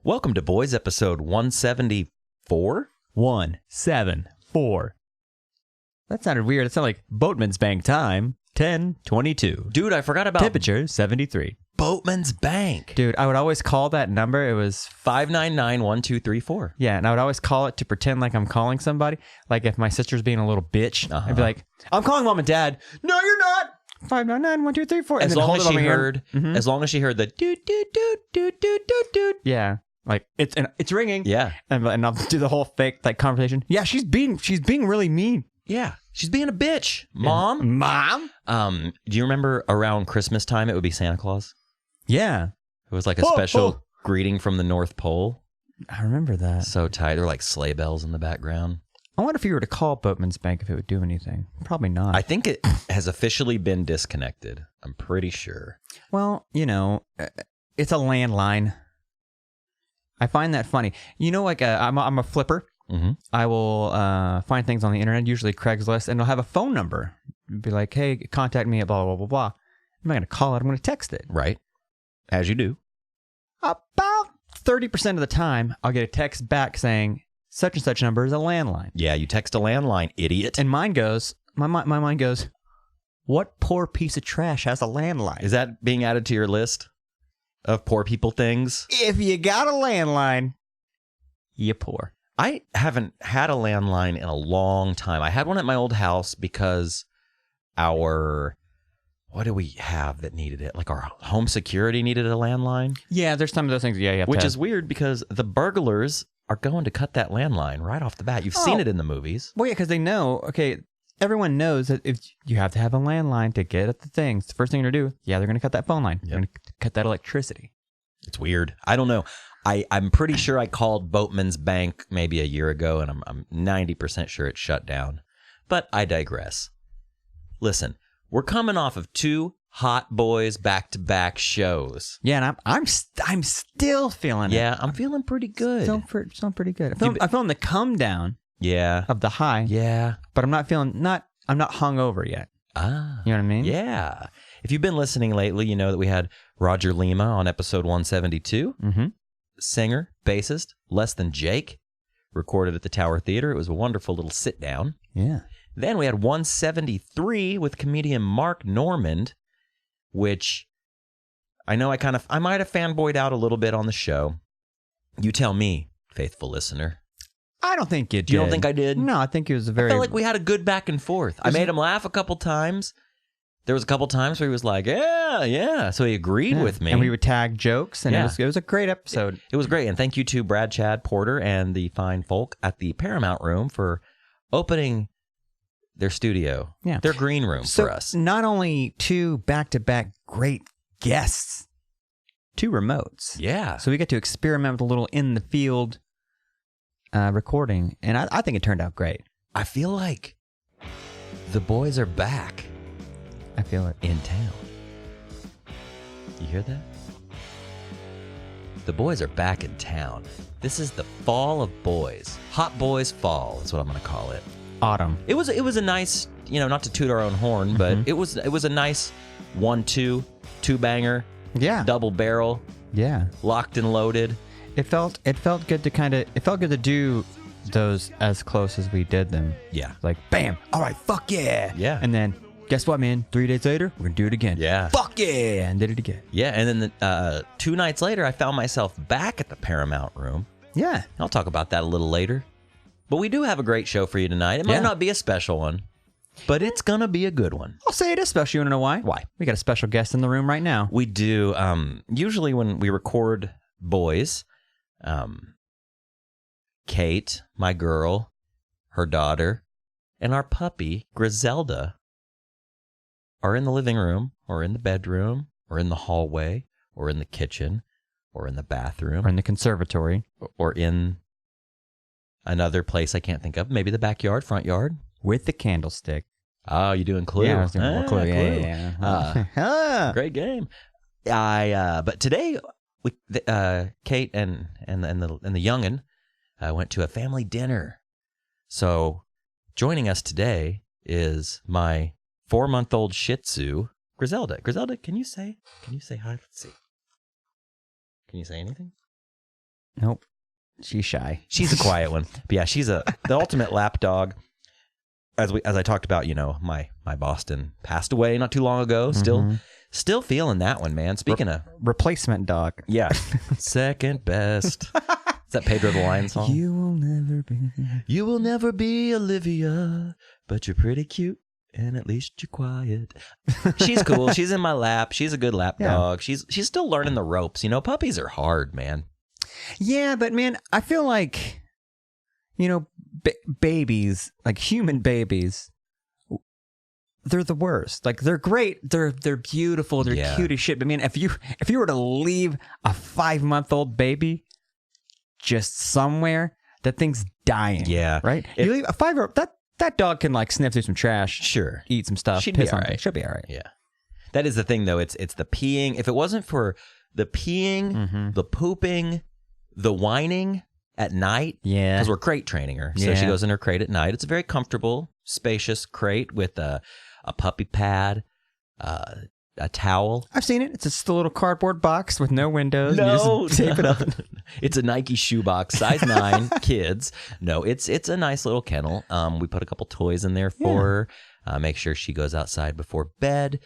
Welcome to Boys, episode 174. 174. That sounded weird. It sounded like Boatman's Bank time, 10:22. Dude, I forgot about Temperature, 73. Boatman's Bank. Dude, I would always call that number. It was 599-1234. Yeah, and I would always call it to pretend like I'm calling somebody. Like if my sister's being a little bitch, I'd be like, I'm calling mom and dad. No, you're not. 599-1234. As long as she heard the doot doot doot doot doot doot doot. Yeah. Like it's ringing. Yeah. And I'll do the whole fake like conversation. Yeah, she's being really mean. Yeah. She's being a bitch. Mom? Do you remember around Christmas time it would be Santa Claus? Yeah. It was like a special greeting from the North Pole. I remember that. So tight. There were like sleigh bells in the background. I wonder if you were to call Boatman's Bank if it would do anything. Probably not. I think it has officially been disconnected. I'm pretty sure. Well, you know, it's a landline. I find that funny. You know, like I'm a flipper. Mm-hmm. I will find things on the internet, usually Craigslist, and it'll have a phone number. It'll be like, hey, contact me at blah, blah, blah, blah. I'm not going to call it. I'm going to text it. Right. As you do. About 30% of the time, I'll get a text back saying, such and such number is a landline. Yeah, you text a landline, idiot. And mine goes, my mind goes, what poor piece of trash has a landline? Is that being added to your list of poor people things? If you got a landline, you're poor. I haven't had a landline in a long time. I had one at my old house because what do we have that needed it? Like our home security needed a landline. Yeah, there's some of those things. Yeah, which is weird because the burglars are going to cut that landline right off the bat. You've seen it in the movies. Well, yeah, because they know, okay, everyone knows that if you have to have a landline to get at the things, the first thing they're going to do, they're going to cut that phone line. Yep. They're going to cut that electricity. It's weird. I don't know. I'm pretty sure I called Boatman's Bank maybe a year ago, and I'm 90% sure it shut down. But I digress. Listen, we're coming off of 2 Hot Boys back-to-back shows. Yeah, and I'm still feeling it. Yeah, I'm feeling pretty good. Still pretty good. I'm feeling the come down. Yeah. Of the high. Yeah. But I'm not hungover yet. Ah. You know what I mean? Yeah. If you've been listening lately, you know that we had Roger Lima on episode 172. Mm-hmm. Singer, bassist, Less Than Jake, recorded at the Tower Theater. It was a wonderful little sit down. Yeah. Then we had 173 with comedian Mark Normand, which I know I might have fanboyed out a little bit on the show. You tell me, faithful listener. I don't think you did. You don't think I did? No, I think it was I felt like we had a good back and forth. I made him laugh a couple times. There was a couple times where he was like, yeah. So he agreed with me. And we would tag jokes, and it was a great episode. It was great. And thank you to Brad Chad Porter and the fine folk at the Paramount Room for opening their studio, their green room for us. Not only 2 back-to-back great guests, 2 remotes. Yeah. So we get to experiment with a little in-the-field recording, and I think it turned out great. I feel like the boys are back. I feel it. In town. You hear that? The boys are back in town. This is the fall of boys. Hot Boys Fall is what I'm going to call it. Autumn. It was a nice, not to toot our own horn, but it was a nice 1-2 banger. Yeah. Double barrel. Yeah. Locked and loaded. It felt good to do those as close as we did them. Yeah. Like bam. All right, fuck yeah. Yeah. And then guess what, man? 3 days later, we're gonna do it again. Yeah. Fuck yeah. And did it again. Yeah, and then 2 nights later I found myself back at the Paramount Room. Yeah. I'll talk about that a little later. But we do have a great show for you tonight. It might not be a special one, but it's going to be a good one. I'll say it is special. You want to know why? Why? We got a special guest in the room right now. We do. Usually when we record boys, Kate, my girl, her daughter, and our puppy, Griselda, are in the living room or in the bedroom or in the hallway or in the kitchen or in the bathroom. Or in the conservatory. Or in another place I can't think of. Maybe the backyard, front yard. With the candlestick. Oh, you doing Clue? Yeah, I was doing more Clue. Yeah. Great game. But today, Kate and the youngin went to a family dinner. So joining us today is my 4-month-old Shih Tzu, Griselda. Griselda, can you say hi? Let's see. Can you say anything? Nope. She's shy. She's a quiet one. But yeah, she's the ultimate lap dog. As I talked about, my Boston passed away not too long ago. Still feeling that one, man. Speaking of replacement dog. Yeah. Second best. Is that Pedro the Lion song? You will never be Olivia, but you're pretty cute and at least you're quiet. She's cool. She's in my lap. She's a good lap dog. She's still learning the ropes. Puppies are hard, man. Yeah, but man, I feel like, babies, like human babies, they're the worst. Like they're great. They're beautiful. They're cute as shit. But man, if you were to leave a 5-month-old baby just somewhere, that thing's dying. Yeah. Right? You leave a 5-year-old, that dog can like sniff through some trash. Sure. Eat some stuff. She'd be all on right. She'll be all right. Yeah. That is the thing though. It's the peeing. If it wasn't for the peeing, the pooping, the whining at night. Yeah. Because we're crate training her. So she goes in her crate at night. It's a very comfortable, spacious crate with a puppy pad, a towel. I've seen it. It's just a little cardboard box with no windows. No, you just tape it up. It's a Nike shoebox, size 9, kids. No, it's a nice little kennel. We put a couple toys in there for her. Make sure she goes outside before bed.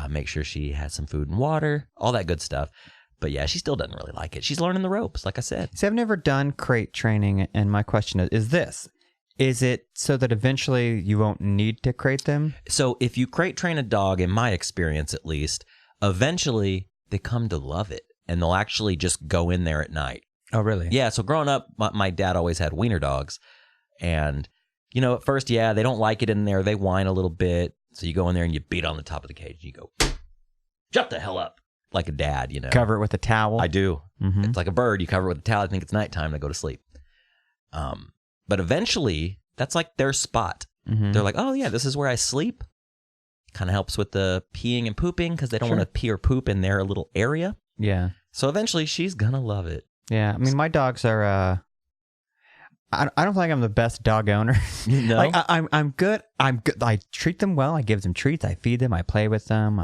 Make sure she has some food and water. All that good stuff. But yeah, she still doesn't really like it. She's learning the ropes, like I said. See, I've never done crate training, and my question is this. Is it so that eventually you won't need to crate them? So if you crate train a dog, in my experience at least, eventually they come to love it, and they'll actually just go in there at night. Oh, really? Yeah, so growing up, my dad always had wiener dogs, and, at first, they don't like it in there. They whine a little bit, so you go in there and you beat on the top of the cage, and you go, shut the hell up. Like a dad, Cover it with a towel. I do. It's like a bird. You cover it with a towel. I think it's nighttime. They go to sleep. But eventually, that's like their spot. They're like, oh, yeah, this is where I sleep. Kind of helps with the peeing and pooping because they don't want to pee or poop in their little area. Yeah. So eventually, she's going to love it. Yeah. I mean, my dogs are... I don't think I'm the best dog owner. No? Like, I'm good. I'm good. I treat them well. I give them treats. I feed them. I play with them.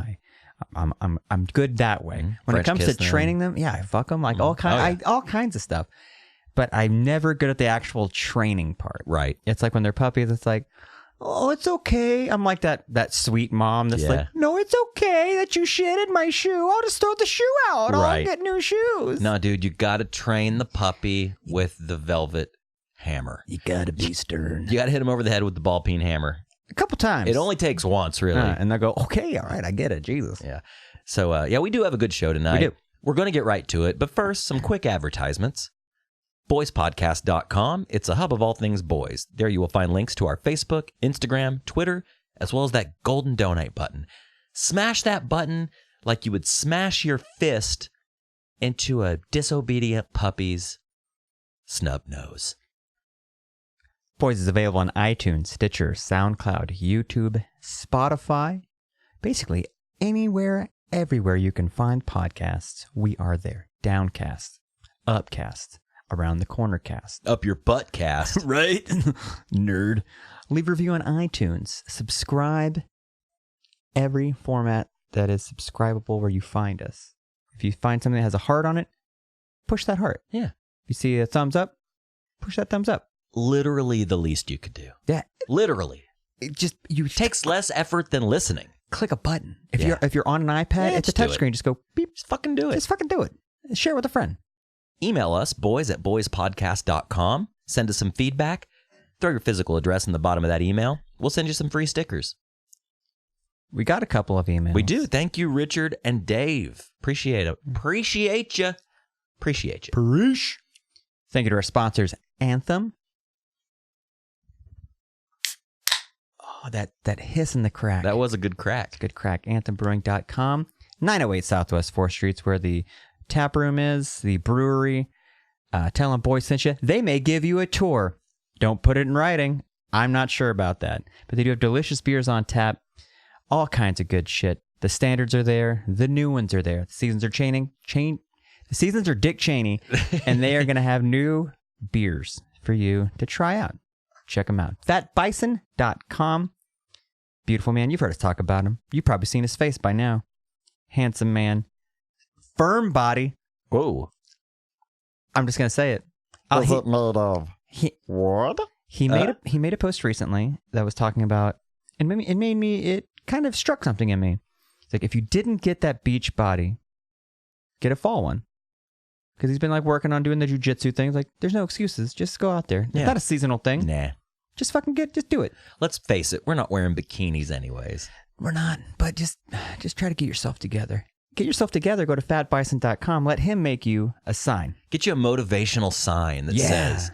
I'm good that way. When French it comes to kiss training them, I fuck them like all kinds of stuff. But I'm never good at the actual training part. Right. It's like when they're puppies, it's like, oh, it's okay. I'm like that sweet mom that's like, no, it's okay that you shitted my shoe. I'll just throw the shoe out. I'll get new shoes. No, dude, you got to train the puppy with the velvet hammer. You got to be stern. You got to hit him over the head with the ball peen hammer. A couple times. It only takes once, really. And they'll go, okay, all right, I get it. Jesus. Yeah. So, we do have a good show tonight. We do. We're going to get right to it. But first, some quick advertisements. Boyspodcast.com. It's a hub of all things boys. There you will find links to our Facebook, Instagram, Twitter, as well as that golden donate button. Smash that button like you would smash your fist into a disobedient puppy's snub nose. Boys is available on iTunes, Stitcher, SoundCloud, YouTube, Spotify. Basically, anywhere, everywhere you can find podcasts, we are there. Downcast, Upcast, Around the Corner Cast. Up your butt cast. Right? Nerd. Leave a review on iTunes. Subscribe. Every format that is subscribable where you find us. If you find something that has a heart on it, push that heart. Yeah. If you see a thumbs up, push that thumbs up. Literally the least you could do. Yeah. Literally. It takes less effort than listening. Click a button. If you're on an iPad, it's a touchscreen. Just go beep. Just fucking do it. Just fucking do it. Share it with a friend. Email us, boys@boyspodcast.com. Send us some feedback. Throw your physical address in the bottom of that email. We'll send you some free stickers. We got a couple of emails. We do. Thank you, Richard and Dave. Appreciate it. Appreciate you. Appreciate you. Preach. Thank you to our sponsors, Anthem. Oh, that hiss in the crack. That was a good crack. Good crack. AnthemBrewing.com. 908 Southwest 4th Street's where the tap room is, the brewery. Tell them boys sent you. They may give you a tour. Don't put it in writing. I'm not sure about that. But they do have delicious beers on tap. All kinds of good shit. The standards are there. The new ones are there. The seasons are the seasons are Dick Cheney. And they are going to have new beers for you to try out. Check them out. Thatbison.com. Beautiful man. You've heard us talk about him. You've probably seen his face by now. Handsome man. Firm body. Whoa. I'm just gonna say it. Is it made of wood? He made a post recently that was talking about, and it kind of struck something in me. It's like, if you didn't get that beach body, get a fall one. Because he's been like working on doing the jujitsu things. Like, there's no excuses. Just go out there. Yeah. It's not a seasonal thing. Nah. Just just do it. Let's face it, we're not wearing bikinis anyways. We're not, but just try to get yourself together. Get yourself together. Go to fatbison.com. Let him make you a sign. Get you a motivational sign that says,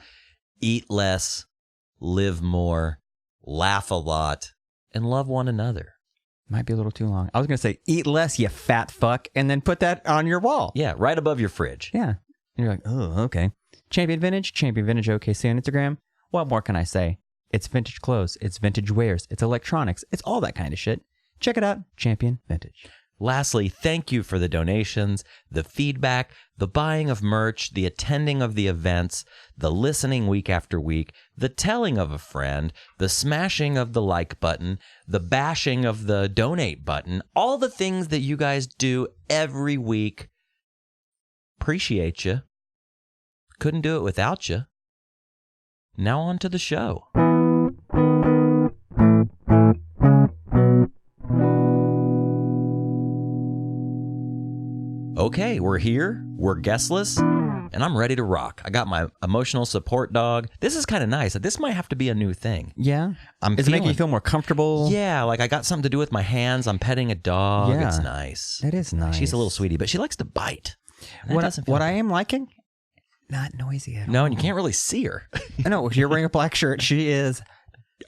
eat less, live more, laugh a lot, and love one another. Might be a little too long. I was going to say, eat less, you fat fuck, and then put that on your wall. Yeah, right above your fridge. Yeah. And you're like, oh, okay. Champion Vintage OKC on Instagram. What more can I say? It's vintage clothes. It's vintage wares. It's electronics. It's all that kind of shit. Check it out. Champion Vintage. Lastly, thank you for the donations, the feedback, the buying of merch, the attending of the events, the listening week after week, the telling of a friend, the smashing of the like button, the bashing of the donate button, all the things that you guys do every week. Appreciate you. Couldn't do it without you. Now on to the show. Okay, we're here, we're guestless, and I'm ready to rock. I got my emotional support dog. This is kind of nice. This might have to be a new thing. Yeah? Is it making you feel more comfortable? Yeah, like I got something to do with my hands. I'm petting a dog. Yeah. It's nice. That is nice. She's a little sweetie, but she likes to bite. What I am liking? Not noisy at all. No, and you can't really see her. I know. If you're wearing a black shirt, she is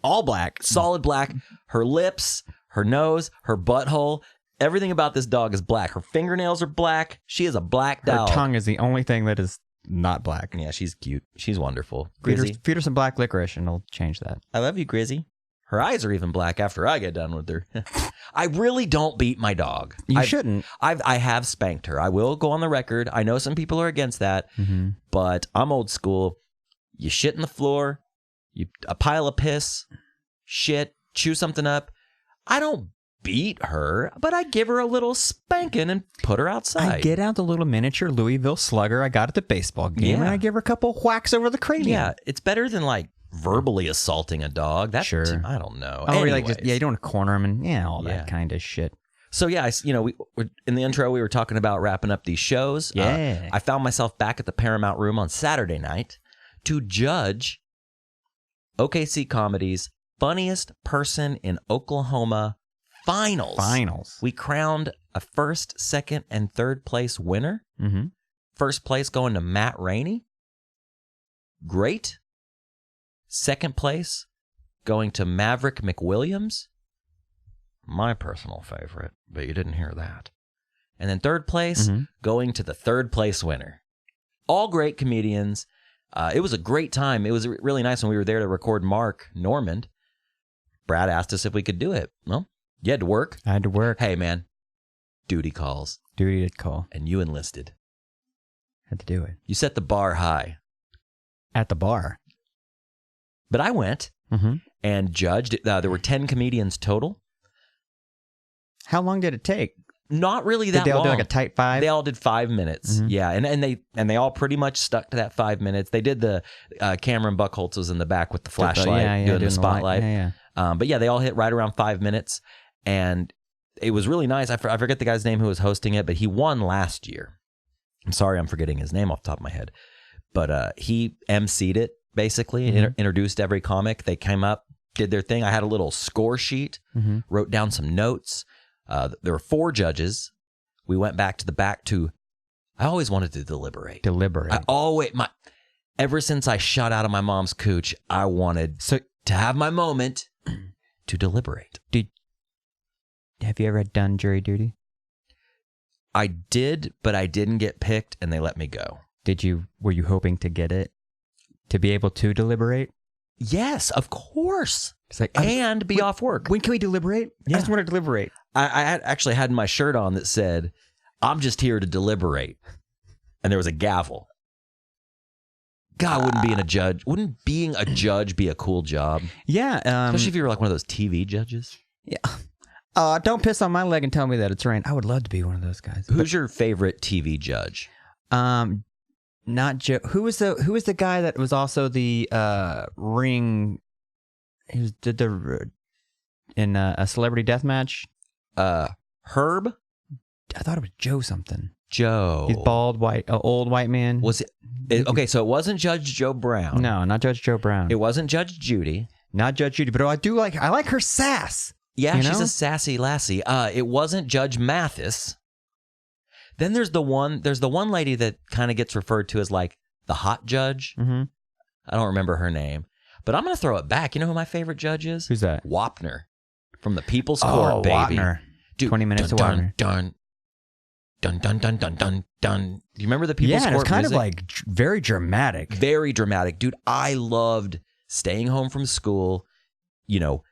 all black. Solid black. Her lips, her nose, her butthole. Everything about this dog is black. Her fingernails are black. She is a black dog. Her tongue is the only thing that is not black. Yeah, she's cute. She's wonderful. Feed her some black licorice and it'll change that. I love you, Grizzy. Her eyes are even black after I get done with her. I really don't beat my dog. You shouldn't. I have spanked her. I will go on the record. I know some people are against that, but I'm old school. You shit in the floor, a pile of piss, shit, chew something up. I don't beat her, but I give her a little spanking and put her outside. I get out the little miniature Louisville Slugger I got at the baseball game, and I give her a couple whacks over the cranium. Yeah, it's better than like verbally assaulting a dog. That's sure. I don't know. Oh, you don't want to corner him and all that kind of shit. So yeah, we're in the intro we were talking about wrapping up these shows. Yeah, I found myself back at the Paramount Room on Saturday night to judge OKC Comedy's Funniest Person in Oklahoma finals. We crowned a first, second, and third place winner. First place going to Matt Rainey. Great. Second place going to Maverick McWilliams. My personal favorite, but you didn't hear that. And then third place going to the third place winner. All great comedians. It was a great time. It was really nice when we were there to record Mark Normand. Brad asked us if we could do it. Well, you had to work. I had to work. Hey, man. Duty calls. Duty did call. And you enlisted. Had to do it. You set the bar high. At the bar. But I went and judged. There were 10 comedians total. How long did it take? Not really that long. Did they all do like a tight 5? They all did 5 minutes. Yeah, and they all pretty much stuck to that 5 minutes. They did the Cameron Buckholtz was in the back with the flashlight doing the spotlight. But yeah, they all hit right around 5 minutes, and it was really nice. I forget the guy's name who was hosting it, but he won last year. I'm sorry, I'm forgetting his name off the top of my head, but he emceed it basically, introduced every comic. They came up, did their thing. I had a little score sheet, wrote down some notes. There were 4 judges. We went back to the back to. I always wanted to deliberate. Ever since I shot out of my mom's cooch, I wanted to have my moment to deliberate. Have you ever done jury duty? I did, but I didn't get picked, and they let me go. Were you hoping to get it? To be able to deliberate? Yes, of course. It's like, and be off work. When can we deliberate? Yeah. I just want to deliberate. I actually had my shirt on that said, "I'm just here to deliberate," and there was a gavel. God, wouldn't being a judge be a cool job? Yeah, especially if you were like one of those TV judges. Yeah. Don't piss on my leg and tell me that it's rain. I would love to be one of those guys. Who's your favorite TV judge? Not Joe. Who was the guy that was also the ring? He was did the in a celebrity death match. Herb. I thought it was Joe something. Joe. He's bald, old white man. Was it? Okay, so it wasn't Judge Joe Brown. No, not Judge Joe Brown. It wasn't Judge Judy. Not Judge Judy, but I like her sass. Yeah, you she's know? a sassy lassie. It wasn't Judge Mathis. Then there's the one lady that kind of gets referred to as like the hot judge. Mm-hmm. I don't remember her name, but I'm going to throw it back. You know who my favorite judge is? Who's that? Wapner from the People's Court, baby. Wapner. Dude, 20 minutes dun, of Wapner. Dun, dun, dun, dun, dun, dun, dun. Do you remember the People's Court? Yeah, it's kind music? of like very dramatic. Very dramatic. Dude, I loved staying home from school, you know,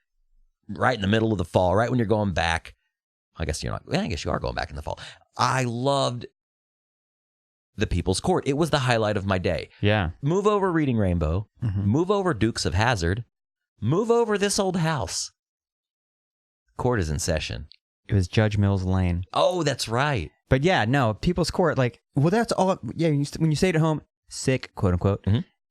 right in the middle of the fall, right when you're going back. I guess you're not. I guess you are going back in the fall. I loved the People's Court. It was the highlight of my day. Yeah. Move over Reading Rainbow. Mm-hmm. Move over Dukes of Hazzard. Move over This Old House. Court is in session. It was Judge Mills Lane. Oh, that's right. But yeah, no, People's Court, like, well, that's all. Yeah, when you stayed at home, sick, quote unquote,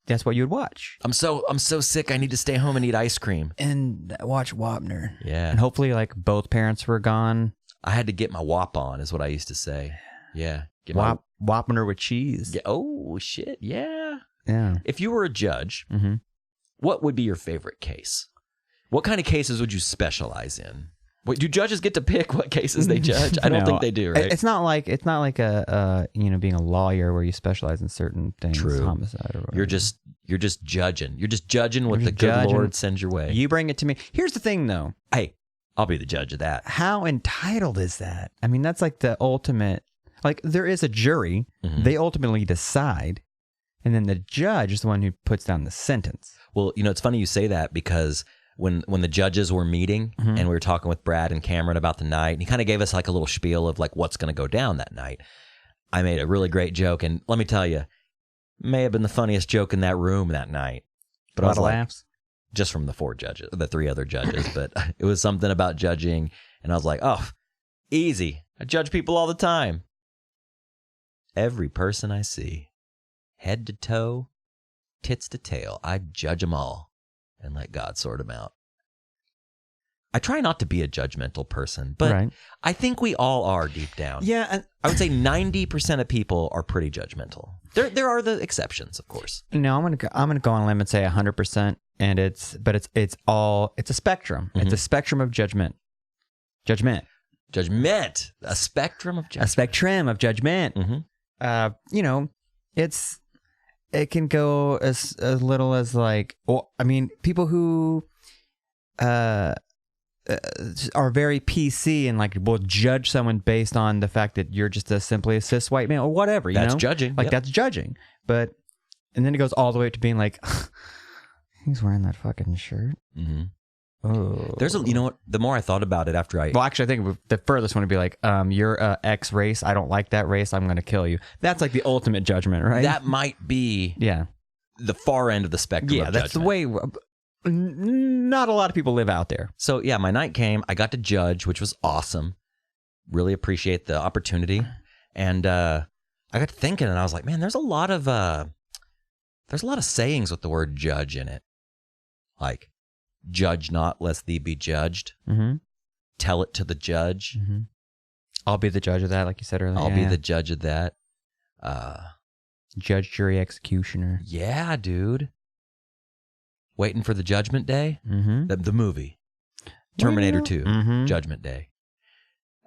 that's what you would watch. I'm so sick. I need to stay home and eat ice cream And watch Wapner. Yeah. And hopefully, like, both parents were gone. I had to get my wop on, is what I used to say. Yeah. Get Wapner with cheese. Yeah. Oh, shit. Yeah. Yeah. If you were a judge, Mm-hmm. what would be your favorite case? What kind of cases would you specialize in? Wait, do judges get to pick what cases they judge? I don't No. think they do, right? It's not like a being a lawyer where you specialize in certain things. True. Homicide or whatever. You're just judging. You're just judging what You're the just good judging. Lord sends your way. You bring it to me. Here's the thing, though. Hey, I'll be the judge of that. How entitled is that? I mean, that's like the ultimate. Like, there is a jury. Mhm. They ultimately decide, and then the judge is the one who puts down the sentence. Well, you know, it's funny you say that because when the judges were meeting and we were talking with Brad and Cameron about the night, and he kind of gave us like a little spiel of like what's going to go down that night. I made a really great joke, and let me tell you, may have been the funniest joke in that room that night. But A I lot was of like, laughs. just from the three other judges, but it was something about judging, and I was like, oh, easy. I judge people all the time. Every person I see, head to toe, tits to tail, I judge them all and let God sort them out. I try not to be a judgmental person, but Right. I think we all are deep down. Yeah, and I would say 90% of people are pretty judgmental. There are the exceptions, of course. no, I'm gonna go on a limb and say 100%, and it's a spectrum. It's a spectrum of judgment. Judgment. A spectrum of judgment. A spectrum of judgment. Mm-hmm. It can go as little as like, well, I mean, people who are very PC and like will judge someone based on the fact that you're just simply a cis white man or whatever. You That's know? judging. Like Yep. that's judging. And then it goes all the way to being like, he's wearing that fucking shirt. Mm-hmm. Oh, You know what? The more I thought about it after Well, actually, I think the furthest one would be like, you're X race. I don't like that race. I'm going to kill you. That's like the ultimate judgment, right? that might be yeah. the far end of the spectrum Yeah, of that's the judgment. way. Not a lot of people live out there. So yeah, my night came. I got to judge, which was awesome. Really appreciate the opportunity, and I got to thinking, and I was like, man, there's a lot of sayings with the word judge in it, like judge not lest thee be judged. Mm-hmm. Tell it to the judge. Mm-hmm. I'll be the judge of that, like you said earlier. I'll be the judge of that. Judge, jury, executioner. Yeah, dude. Waiting for the Judgment Day. Mm-hmm. The movie, Terminator 2, Mm-hmm. Judgment Day.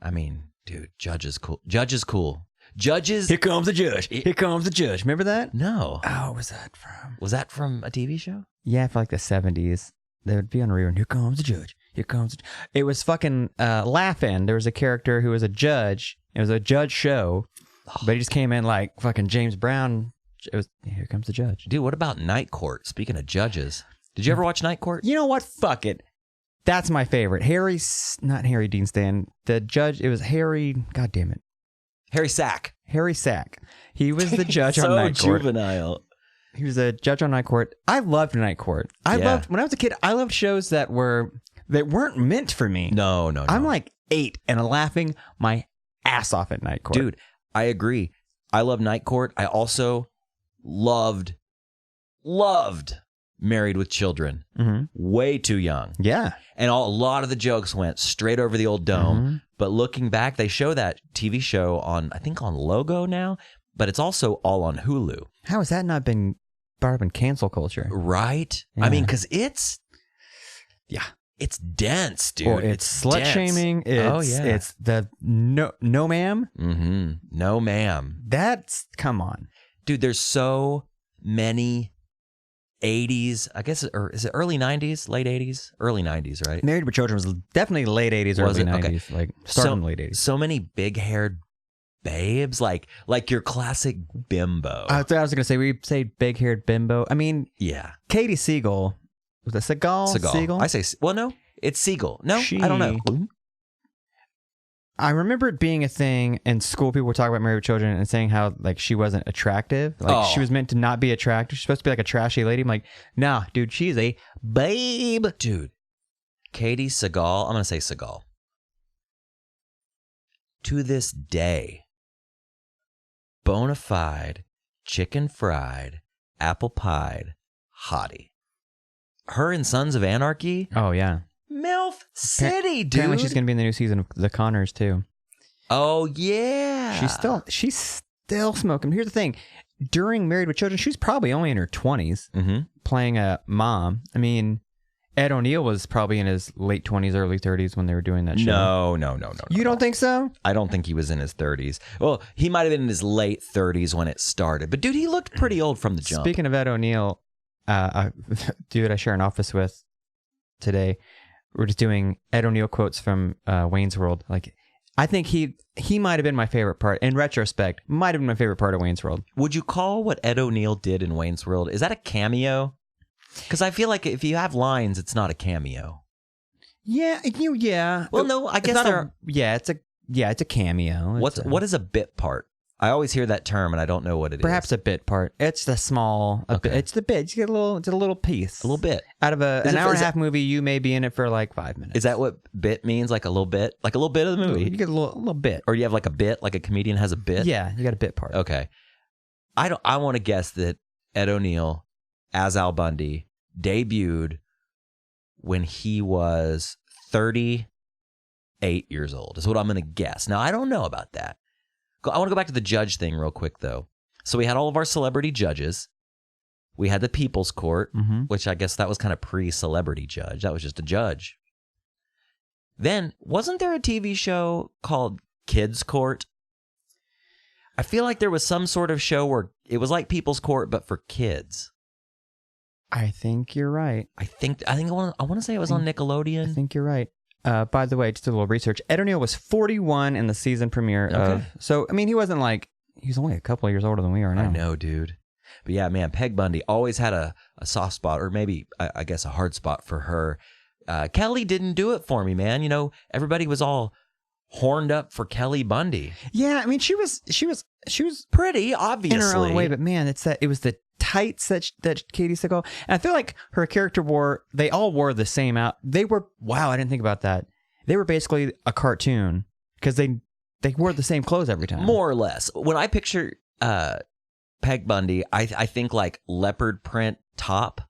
I mean, dude, Judge is cool. Judge is cool. Judges. Here comes the judge. Here comes the judge. Remember that? No. Oh, what was that from? Was that from a TV show? Yeah, for like the 70s. They would be on a rerun. Here comes the judge. Here comes the... It was fucking Laugh-In. There was a character who was a judge. It was a judge show, but he just came in like fucking James Brown. It was, here comes the judge. Dude, what about Night Court? Speaking of judges, did you ever watch Night Court? You know what? Fuck it. That's my favorite. Not Harry Dean Stanton. The judge, it was Harry... God damn it. Harry Sack. Harry Sack. He was the judge so on Night Court. juvenile. He was a judge on Night Court. I loved Night Court. When I was a kid, I loved shows that weren't meant for me. No. I'm like 8 and laughing my ass off at Night Court. Dude, I agree. I love Night Court. I also loved Married with Children. Mm-hmm. Way too young. Yeah. And a lot of the jokes went straight over the old dome. Mm-hmm. But looking back, they show that TV show on, I think, on Logo now, but it's also all on Hulu. How has that not been brought up in cancel culture? Right? Yeah. I mean, because it's dense, dude. Or it's slut dense. shaming. It's the no ma'am. Mm-hmm. No, ma'am. That's, come on. Dude, there's so many 80s, I guess, or is it early 90s, late 80s? Early 90s, right? Married with Children was definitely late 80s, Was early it? Okay. 90s. Like, starting in the late 80s. So many big-haired babes, like your classic bimbo. I was going to say, we say big-haired bimbo. I mean, Yeah. Katie Siegel. Was that Seagal? Seagal. I say, well, no, it's Siegel. No, I don't know. I remember it being a thing in school. People were talking about Married with Children and saying how, like, she wasn't attractive. Like, she was meant to not be attractive. She's supposed to be like a trashy lady. I'm like, nah, dude, she's a babe. Dude, Katie Seagal, I'm going to say Seagal. To this day, bona fide, chicken fried, apple pied, hottie. Her in Sons of Anarchy, Oh, yeah. MILF City, dude. Apparently she's going to be in the new season of The Conners, too. Oh, yeah. She's still smoking. Here's the thing. During Married with Children, she was probably only in her 20s, playing a mom. I mean, Ed O'Neill was probably in his late 20s, early 30s when they were doing that show. No. You don't think so? I don't think he was in his 30s. Well, he might have been in his late 30s when it started. But, dude, he looked pretty old from the jump. Speaking of Ed O'Neill, a dude I share an office with today, we're just doing Ed O'Neill quotes from Wayne's World. Like, I think he might have been my favorite part. In retrospect, might have been my favorite part of Wayne's World. Would you call what Ed O'Neill did in Wayne's World, is that a cameo? Because I feel like if you have lines, it's not a cameo. Yeah, yeah. Well, no, I guess it's a cameo. What is a bit part? I always hear that term, and I don't know what it Perhaps is. a bit part. It's the small. It's the bit. You get it's a little piece. A little bit. Out of an hour and a half movie, you may be in it for like 5 minutes. Is that what bit means? Like a little bit? Like a little bit of the movie? You get a little bit. Or you have like a bit, like a comedian has a bit? Yeah, you got a bit part. Okay. I want to guess that Ed O'Neill, as Al Bundy, debuted when he was 38 years old, is what I'm going to guess. Now, I don't know about that. I want to go back to the judge thing real quick, though. So we had all of our celebrity judges. We had the People's Court, which I guess that was kind of pre-celebrity judge. That was just a judge. Then, wasn't there a TV show called Kids Court? I feel like there was some sort of show where it was like People's Court, but for kids. I think you're right. I want to say it was on Nickelodeon. I think you're right. By the way, just a little research. Ed O'Neill was 41 in the season premiere of. So, I mean, he was only a couple of years older than we are now. I know, dude. But yeah, man, Peg Bundy always had a soft spot, or maybe, I guess, a hard spot for her. Kelly didn't do it for me, man. You know, everybody was all horned up for Kelly Bundy. Yeah, I mean, she was pretty, obviously. In her own way, but man, it was the tights that Katie Seagal, and I feel like her character they all wore the same out. They were, wow, I didn't think about that. They were basically a cartoon because they wore the same clothes every time. More or less. When I picture Peg Bundy, I think like leopard print top.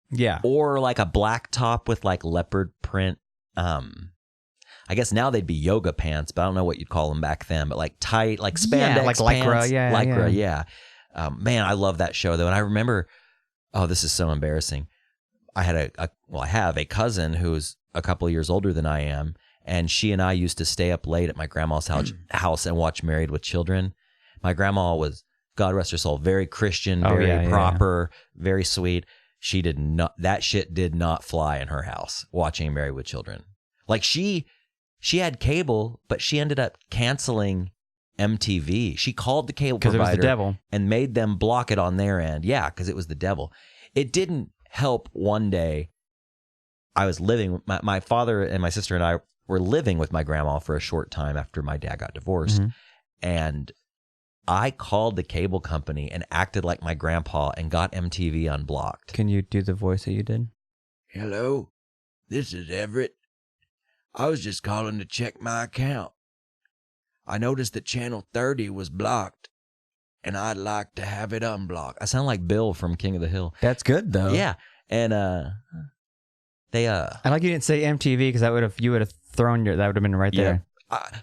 Yeah. Or like a black top with like leopard print, I guess now they'd be yoga pants, but I don't know what you'd call them back then, but like tight, like spandex like pants. Lycra, Lycra, yeah. Man, I love that show though. And I remember, this is so embarrassing. I had I have a cousin who's a couple of years older than I am. And she and I used to stay up late at my grandma's house and watch Married with Children. My grandma was, God rest her soul, very Christian, very proper, very sweet. She did not, that shit did not fly in her house watching Married with Children. Like she had cable, but she ended up canceling MTV. She called the cable provider, because it was the devil, and made them block it on their end. Yeah, because it was the devil. It didn't help. One day, I was living, my father and my sister and I were living with my grandma for a short time after my dad got divorced. And I called the cable company and acted like my grandpa and got MTV unblocked. Can you do the voice that you did? Hello, this is Everett. I was just calling to check my account. I noticed that channel 30 was blocked, and I'd like to have it unblocked. I sound like Bill from King of the Hill. That's good though. Yeah, and they I like you didn't say MTV because that would have thrown that would have been right there.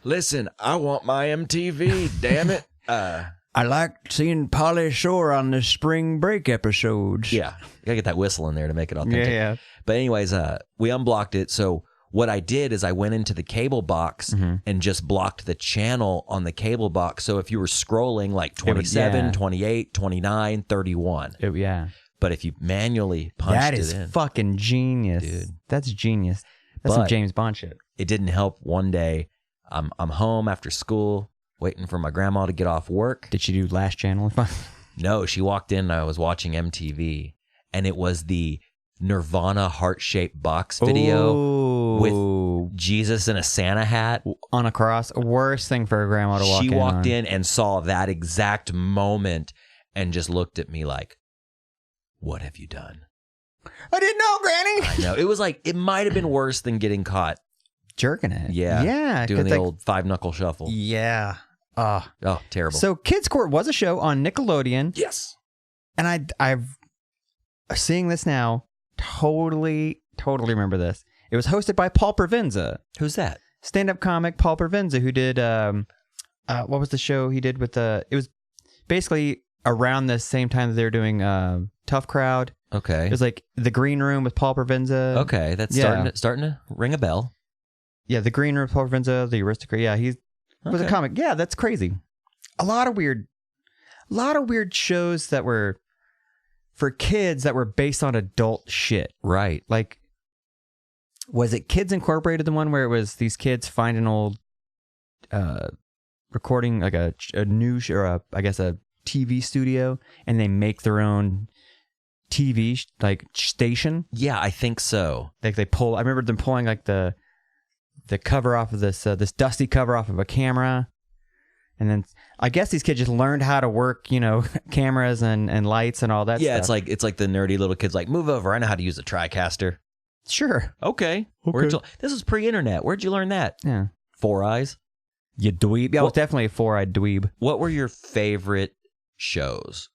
Listen, I want my MTV. Damn it. I like seeing Pauly Shore on the spring break episodes. Yeah, you gotta get that whistle in there to make it authentic. Yeah. But anyways, we unblocked it. So what I did is I went into the cable box and just blocked the channel on the cable box. So if you were scrolling like 27, 28, 29, 31. Yeah. But if you manually punched it in. That is fucking genius. Dude. That's genius. That's some James Bond shit. It didn't help. One day, I'm home after school, waiting for my grandma to get off work. Did she do Last Channel? No, she walked in and I was watching MTV. And it was the Nirvana heart-shaped box video with Jesus in a Santa hat. On a cross. Worst thing for a grandma to walk in. She walked on. in and saw that exact moment and just looked at me like, what have you done? I didn't know, Granny. I know. It was like, it might have been worse than getting caught. Jerking it. Yeah. Yeah. Doing the old 5-knuckle shuffle. Yeah. Oh, terrible. So Kids Court was a show on Nickelodeon. Yes. And I've seeing this now, totally remember this. It was hosted by Paul Provenza. Who's that? Stand-up comic Paul Provenza, who did, what was the show he did with it was basically around the same time that they were doing Tough Crowd. Okay. It was like The Green Room with Paul Provenza. Okay, that's starting to ring a bell. Yeah, The Green Room with Paul Provenza, The Aristocrat. Yeah, he was a comic. Yeah, that's crazy. A lot of weird shows that were for kids that were based on adult shit. Right. Like, was it Kids Incorporated, the one where it was these kids find an old recording, like a news or I guess a TV studio, and they make their own TV station? Yeah, I think so. Like they pull. I remember them pulling like the cover off of this dusty cover off of a camera, and then I guess these kids just learned how to work, cameras and lights and all that. Yeah, stuff. it's like the nerdy little kids like, move over. I know how to use a TriCaster. Sure. Okay. This was pre-internet. Where'd you learn that? Yeah. Four Eyes. You dweeb. Yeah, it was definitely a four-eyed dweeb. What were your favorite shows?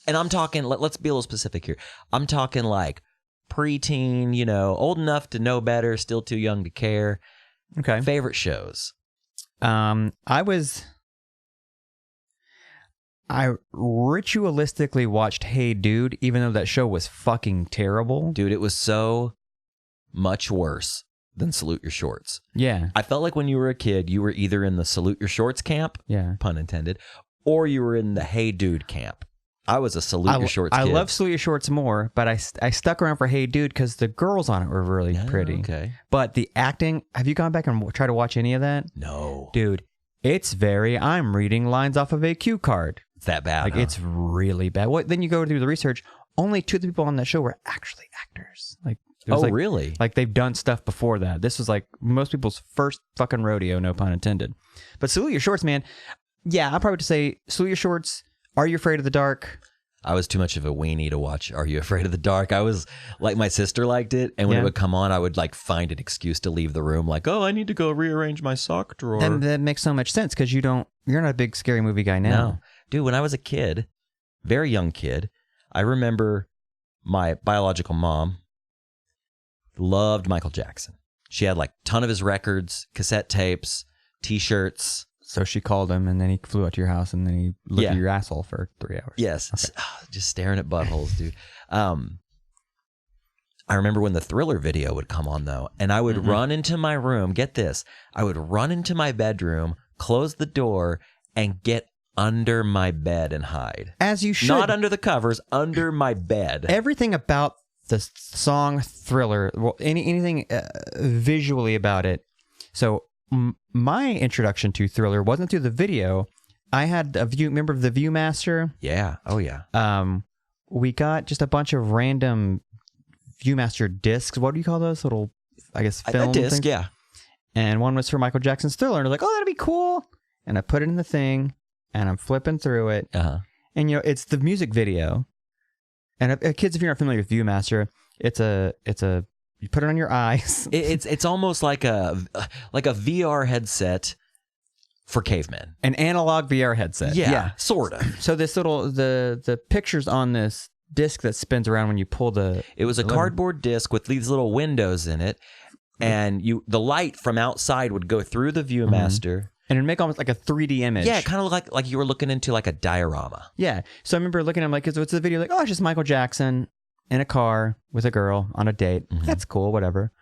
And I'm talking, let's be a little specific here. I'm talking like preteen, old enough to know better, still too young to care. Okay. Favorite shows? I ritualistically watched Hey Dude, even though that show was fucking terrible. Dude, it was so much worse than Salute Your Shorts. Yeah. I felt like when you were a kid, you were either in the Salute Your Shorts camp, pun intended, or you were in the Hey Dude camp. I was a Salute Your Shorts kid. I love Salute Your Shorts more, but I stuck around for Hey Dude because the girls on it were really pretty. Okay. But the acting, have you gone back and tried to watch any of that? No. Dude, I'm reading lines off of a cue card. It's that bad. Like, it's really bad. Then you go through the research, only 2 of the people on that show were actually actors. Like, really? Like, they've done stuff before that. This was like most people's first fucking rodeo, no pun intended. But Salute Your Shorts, man. Yeah, I'll probably say Salute Your Shorts. Are You Afraid of the Dark? I was too much of a weenie to watch Are You Afraid of the Dark? I was like, my sister liked it, and when it would come on, I would like find an excuse to leave the room, like, oh, I need to go rearrange my sock drawer. Then that makes so much sense because you're not a big scary movie guy now. No. Dude, when I was a kid, very young kid, I remember my biological mom loved Michael Jackson. She had like a ton of his records, cassette tapes, t-shirts. So she called him, and then he flew out to your house, and then he looked at your asshole for 3 hours. Yes. Okay. Just staring at buttholes, dude. I remember when the Thriller video would come on, though, and I would run into my room. Get this. I would run into my bedroom, close the door, and get under my bed and hide. As you should. Not under the covers, under my bed. Everything about the song Thriller, anything visually about it. So my introduction to Thriller wasn't through the video. I had remember the Viewmaster? Yeah. Oh, yeah. We got just a bunch of random Viewmaster discs. What do you call those? Little, I guess, film a disc, things? yeah. And one was for Michael Jackson's Thriller. And I was like, oh, that'd be cool. And I put it in the thing, and I'm flipping through it. Uh-huh. And, it's the music video. And kids, if you're not familiar with Viewmaster, it's a you put it on your eyes. It's almost like a VR headset for cavemen. An analog VR headset. Yeah, sort of. So this little the pictures on this disc that spins around when you pull the. It was a cardboard disc with these little windows in it, and the light from outside would go through the ViewMaster. And it'd make almost like a 3D image. Yeah, kind of like you were looking into like a diorama. Yeah. So I remember looking at him like, what's the video? Like, oh, it's just Michael Jackson in a car with a girl on a date. That's cool, whatever.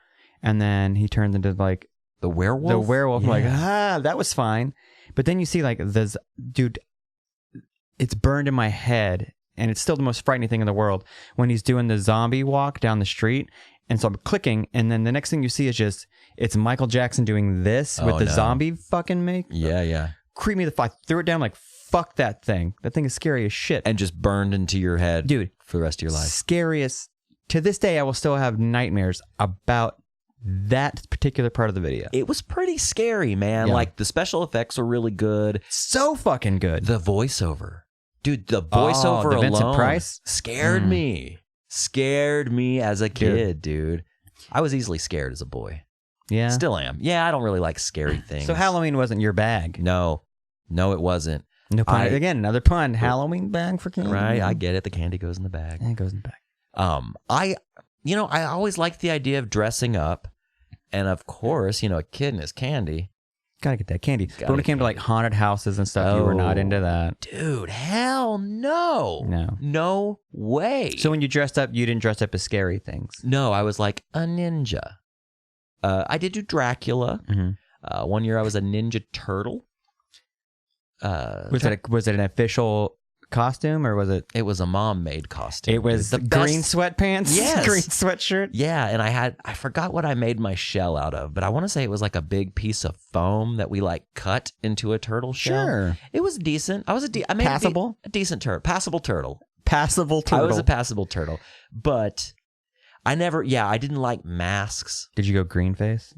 And then he turns into like the werewolf. The werewolf. Yeah. I'm like, that was fine. But then you see like this dude, it's burned in my head, and it's still the most frightening thing in the world when he's doing the zombie walk down the street. And so I'm clicking, and then the next thing you see is just it's Michael Jackson doing this with the zombie fucking make. Yeah. Creep me the fuck. Threw it down like, fuck that thing. That thing is scary as shit. And just burned into your head, dude, for the rest of your life. Scariest. To this day, I will still have nightmares about that particular part of the video. It was pretty scary, man. Yeah. Like the special effects were really good. So fucking good. The voiceover. Dude, the voiceover the alone Vincent Price? scared me. Scared me as a kid, dude. I was easily scared as a boy. Yeah. Still am. Yeah, I don't really like scary things. So Halloween wasn't your bag. No, it wasn't. No pun. Again, another pun. Halloween bag for candy. Right, I get it. The candy goes in the bag. And it goes in the bag. I always liked the idea of dressing up. And of course, a kid and his candy. Gotta get that candy. But when it came to like haunted houses and stuff, you were not into that. Dude, hell no. No way. So when you dressed up, you didn't dress up as scary things? No, I was like a ninja. I did do Dracula. Mm-hmm. One year I was a Ninja Turtle. Was it an official costume, or was it? It was a mom-made costume. It was the green sweatpants? Yes. Green sweatshirt? Yeah, and I forgot what I made my shell out of, but I want to say it was like a big piece of foam that we like cut into a turtle shell. Sure. It was decent. I made passable? a decent turtle. Passable turtle. Passable turtle. I was a passable turtle. But I didn't like masks. Did you go green face?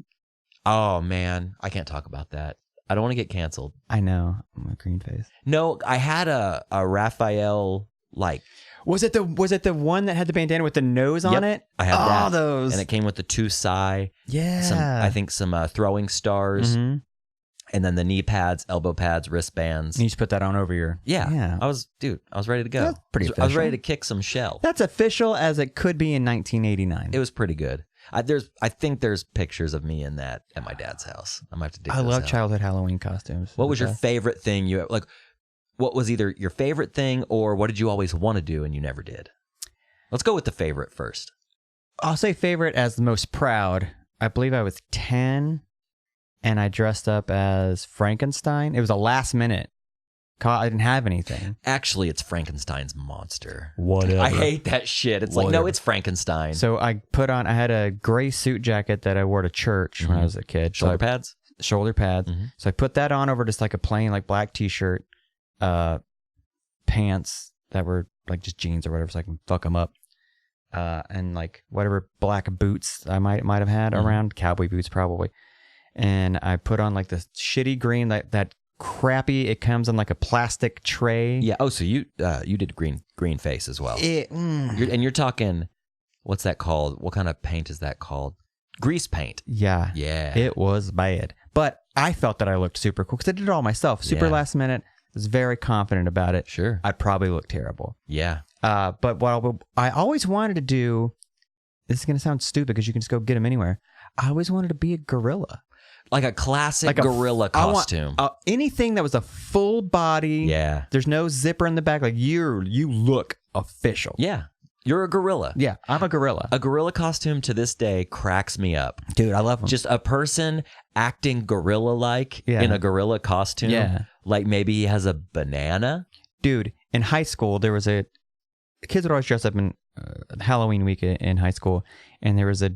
Oh, man. I can't talk about that. I don't want to get canceled. I know. I'm a green face. No, I had a Raphael, like... Was it the one that had the bandana with the nose on it? I had that. Oh, those. And it came with the 2 sai. Yeah. I think some throwing stars. Mm-hmm. And then the knee pads, elbow pads, wristbands. And you just put that on over your... Yeah. I was ready to go. That's pretty official. I was ready to kick some shell. That's official as it could be in 1989. It was pretty good. I think there's pictures of me in that at my dad's house. I might have to dig I those love out. childhood Halloween costumes. What was your favorite thing what was either your favorite thing or what did you always want to do and you never did? Let's go with the favorite first. I'll say favorite as the most proud. I believe I was 10 and I dressed up as Frankenstein. It was a last minute. I didn't have anything. Actually, it's Frankenstein's monster. Whatever. I hate that shit. It's like, no, it's Frankenstein. So I had a gray suit jacket that I wore to church when I was a kid. Shoulder pads? Shoulder pads. Mm-hmm. So I put that on over just like a plain like black t-shirt, pants that were like just jeans or whatever so I can fuck them up. And like whatever black boots I might have had around, cowboy boots probably. And I put on like this shitty green, that crappy, it comes in like a plastic tray. Yeah. Oh, so you did green face as well. You're talking, what's that called? What kind of paint is that called? Grease paint. Yeah. Yeah. It was bad. But I felt that I looked super cool because I did it all myself. Super last minute. I was very confident about it. Sure. I'd probably look terrible. Yeah. But what I always wanted to do, this is going to sound stupid because you can just go get them anywhere. I always wanted to be a gorilla. Like a classic gorilla costume. Anything that was a full body. Yeah. There's no zipper in the back. Like you look official. Yeah. You're a gorilla. Yeah. I'm a gorilla. A gorilla costume to this day cracks me up. Dude, I love them. Just a person acting gorilla-like in a gorilla costume. Yeah. Like maybe he has a banana. Dude, in high school, there was kids would always dress up in Halloween week in high school. And there was a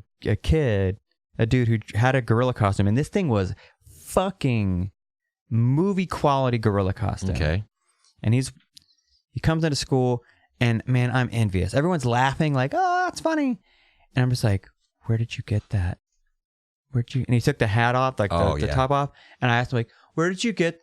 dude who had a gorilla costume, and this thing was fucking movie quality gorilla costume. Okay. And he comes into school, and man, I'm envious. Everyone's laughing like, "Oh, that's funny," and I'm just like, "Where did you get that? And he took the hat off, like the top off, and I asked him like, "Where'd you get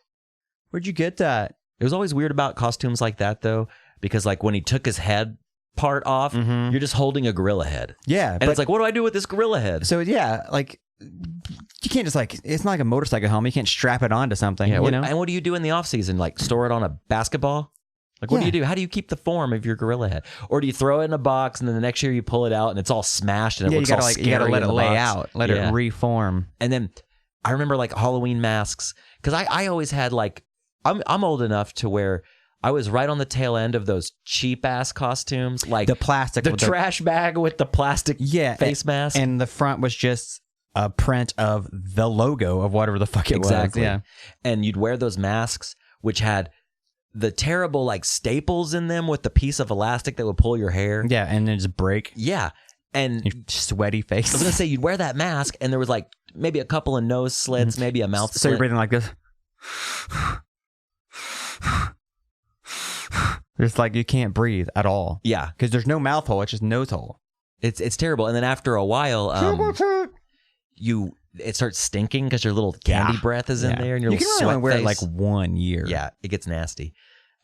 that?" It was always weird about costumes like that though, because like when he took his head part off, you're just holding a gorilla head. Yeah. And it's like, what do I do with this gorilla head? So yeah, like you can't just like, it's not like a motorcycle helmet. You can't strap it onto something, Yeah, you know? and what do you do in the off season? Like store it on a basketball? Like what do you do? How do you keep the form of your gorilla head? Or do you throw it in a box and then the next year you pull it out and it's all smashed and it looks all scary? You gotta let in it the lay box? out, let it reform. And then I remember like Halloween masks because I always had like I'm old enough to where I was right on the tail end of those cheap ass costumes, like The plastic, the trash bag with the plastic face mask, and the front was just a print of the logo of whatever the fuck it was. Yeah, and you'd wear those masks which had the terrible like staples in them with the piece of elastic that would pull your hair. Yeah, and then just break. Yeah. And your sweaty face. I was gonna say you'd wear that mask and there was like maybe a couple of nose slits, maybe a mouth slit. So you're breathing like this. It's like you can't breathe at all. Yeah, because there's no mouth hole; it's just nose hole. It's terrible. And then after a while, it starts stinking because your little candy breath is in there, and your you can little only sweat wear face. it like 1 year. Yeah, it gets nasty.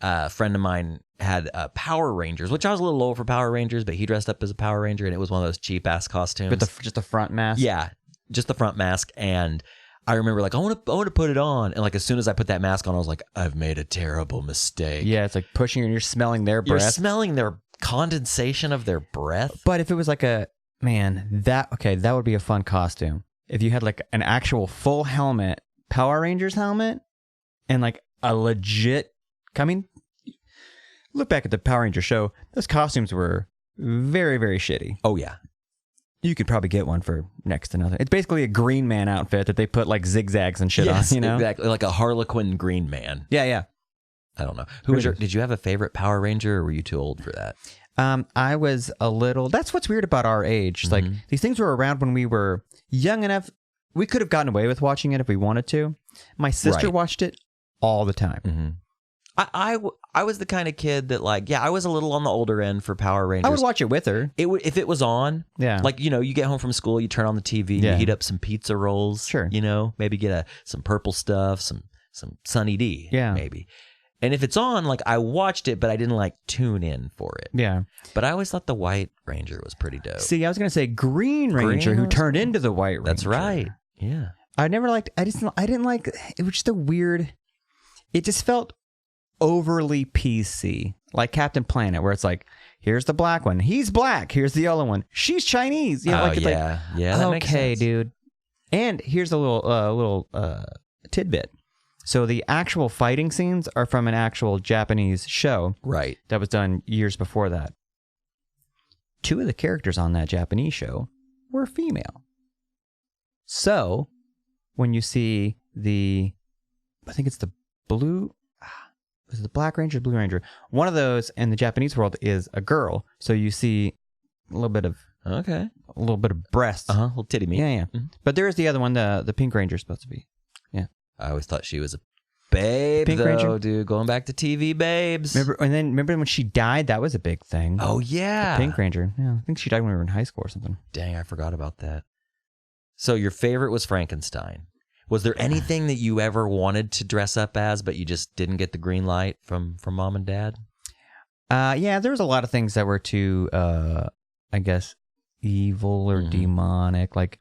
A friend of mine had Power Rangers, which I was a little old for Power Rangers, but he dressed up as a Power Ranger, and it was one of those cheap ass costumes. But just the front mask. Yeah, just the front mask. And I remember like I want to put it on, and like as soon as I put that mask on, I was like, I've made a terrible mistake. Yeah, it's like pushing, and you're smelling their You're breath. smelling their condensation of their breath. But if it was like that would be a fun costume. If you had like an actual full helmet, Power Rangers helmet, and like a legit. I mean, look back at the Power Ranger show; those costumes were very, very shitty. Oh yeah. You could probably get one for next to nothing. It's basically a Green Man outfit that they put like zigzags and shit on, you know? Exactly. Like a Harlequin Green Man. Yeah. I don't know. Did you have a favorite Power Ranger or were you too old for that? I was a little, that's what's weird about our age. Like these things were around when we were young enough. We could have gotten away with watching it if we wanted to. My sister watched it all the time. Mm-hmm. I was the kind of kid that like, I was a little on the older end for Power Rangers. I would watch it with her. If it was on, like, you get home from school, you turn on the TV, you heat up some pizza rolls, sure, maybe get some purple stuff, some Sunny D, maybe. And if it's on, like I watched it, but I didn't like tune in for it. Yeah. But I always thought the White Ranger was pretty dope. See, I was going to say Green Ranger who turned into the White Ranger. That's right. Yeah. I didn't like, it was just a weird, it just felt overly PC, like Captain Planet, where it's like, here's the black one, he's black, here's the yellow one, she's Chinese. That makes sense. Dude. And here's a little tidbit. So the actual fighting scenes are from an actual Japanese show, right? That was done years before that. 2 of the characters on that Japanese show were female. So when you see I think it's the blue. Is it the Black Ranger, Blue Ranger? One of those in the Japanese world is a girl. So you see a little bit of breast. A little titty meat. Yeah. Mm-hmm. But there is the other one, the Pink Ranger is supposed to be. Yeah. I always thought she was a babe, Pink Ranger? Dude. Going back to TV babes. Remember when she died? That was a big thing. Oh, yeah. The Pink Ranger. Yeah, I think she died when we were in high school or something. Dang, I forgot about that. So your favorite was Frankenstein. Was there anything that you ever wanted to dress up as, but you just didn't get the green light from mom and dad? Yeah, there was a lot of things that were too, I guess, evil or demonic. Like,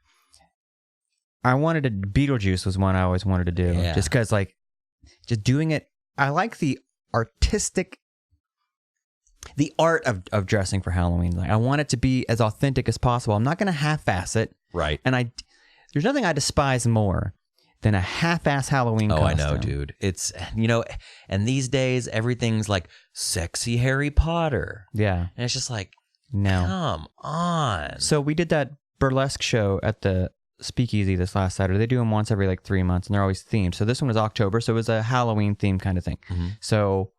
Beetlejuice was one I always wanted to do. Yeah. Just because, like, just doing it, I like the art of dressing for Halloween. Like, I want it to be as authentic as possible. I'm not going to half-ass it. Right. And there's nothing I despise more than a half-ass Halloween costume. I know, dude. It's, and these days, everything's like sexy Harry Potter. Yeah. And it's just like, no. Come on. So we did that burlesque show at the Speakeasy this last Saturday. They do them once every 3 months, and they're always themed. So this one was October, so it was a Halloween theme kind of thing. Mm-hmm. So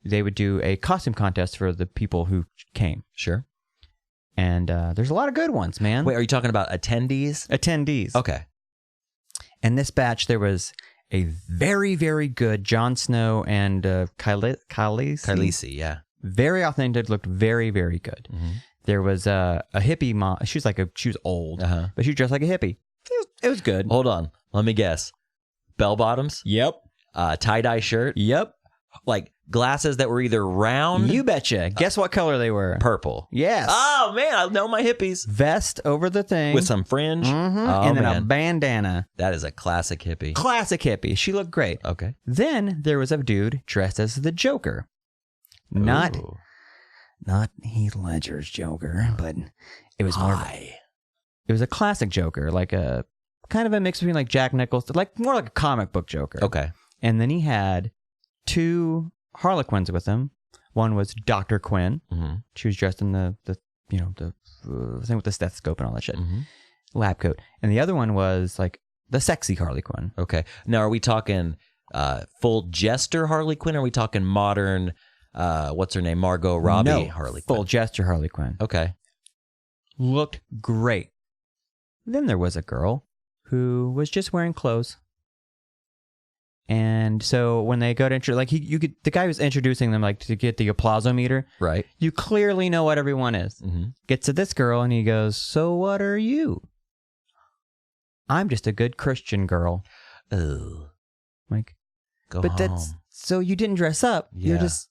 they would do a costume contest for the people who came. Sure. And there's a lot of good ones, man. Wait, are you talking about attendees? Attendees. Okay. And this batch, there was a very, very good Jon Snow and Khaleesi. Yeah. Very authentic, looked very, very good. Mm-hmm. There was a hippie mom. She was old, but she dressed like a hippie. It was good. Hold on. Let me guess. Bell bottoms? Yep. Tie-dye shirt? Yep. Like glasses that were either round, You betcha. Guess what color they were? purple. Yes. Oh man, I know my hippies Vest over the thing. with some fringe. Mhm. Oh and then a man, bandana. that is a classic hippie. Classic hippie. She looked great. Okay. Then there was a dude dressed as the Joker. Not Ooh. Heath Ledger's Joker, but it was more. It was a classic Joker, like a kind of a mix between like Jack Nicholson, like more like a comic book Joker. Okay. And then he had 2 Harlequins with him. One was Dr. Quinn. Mm-hmm. She was dressed in the thing with the stethoscope and all that shit, Mm-hmm. lab coat. And the other one was like the sexy Harley Quinn. Okay. Now, are we talking full jester Harley Quinn? Or are we talking modern? What's her name? Margot Robbie No, Harley Quinn. full gesture Harley Quinn. Okay. Looked great. Then there was a girl who was just wearing clothes. And so when they go to the guy was introducing them like to get the applausometer. Right. You clearly know what everyone is. Mm-hmm. Gets to this girl and he goes, "So what are you?" "I'm just a good Christian girl." Ugh. Like, Go but home. that's so you didn't dress up. You're Yeah. just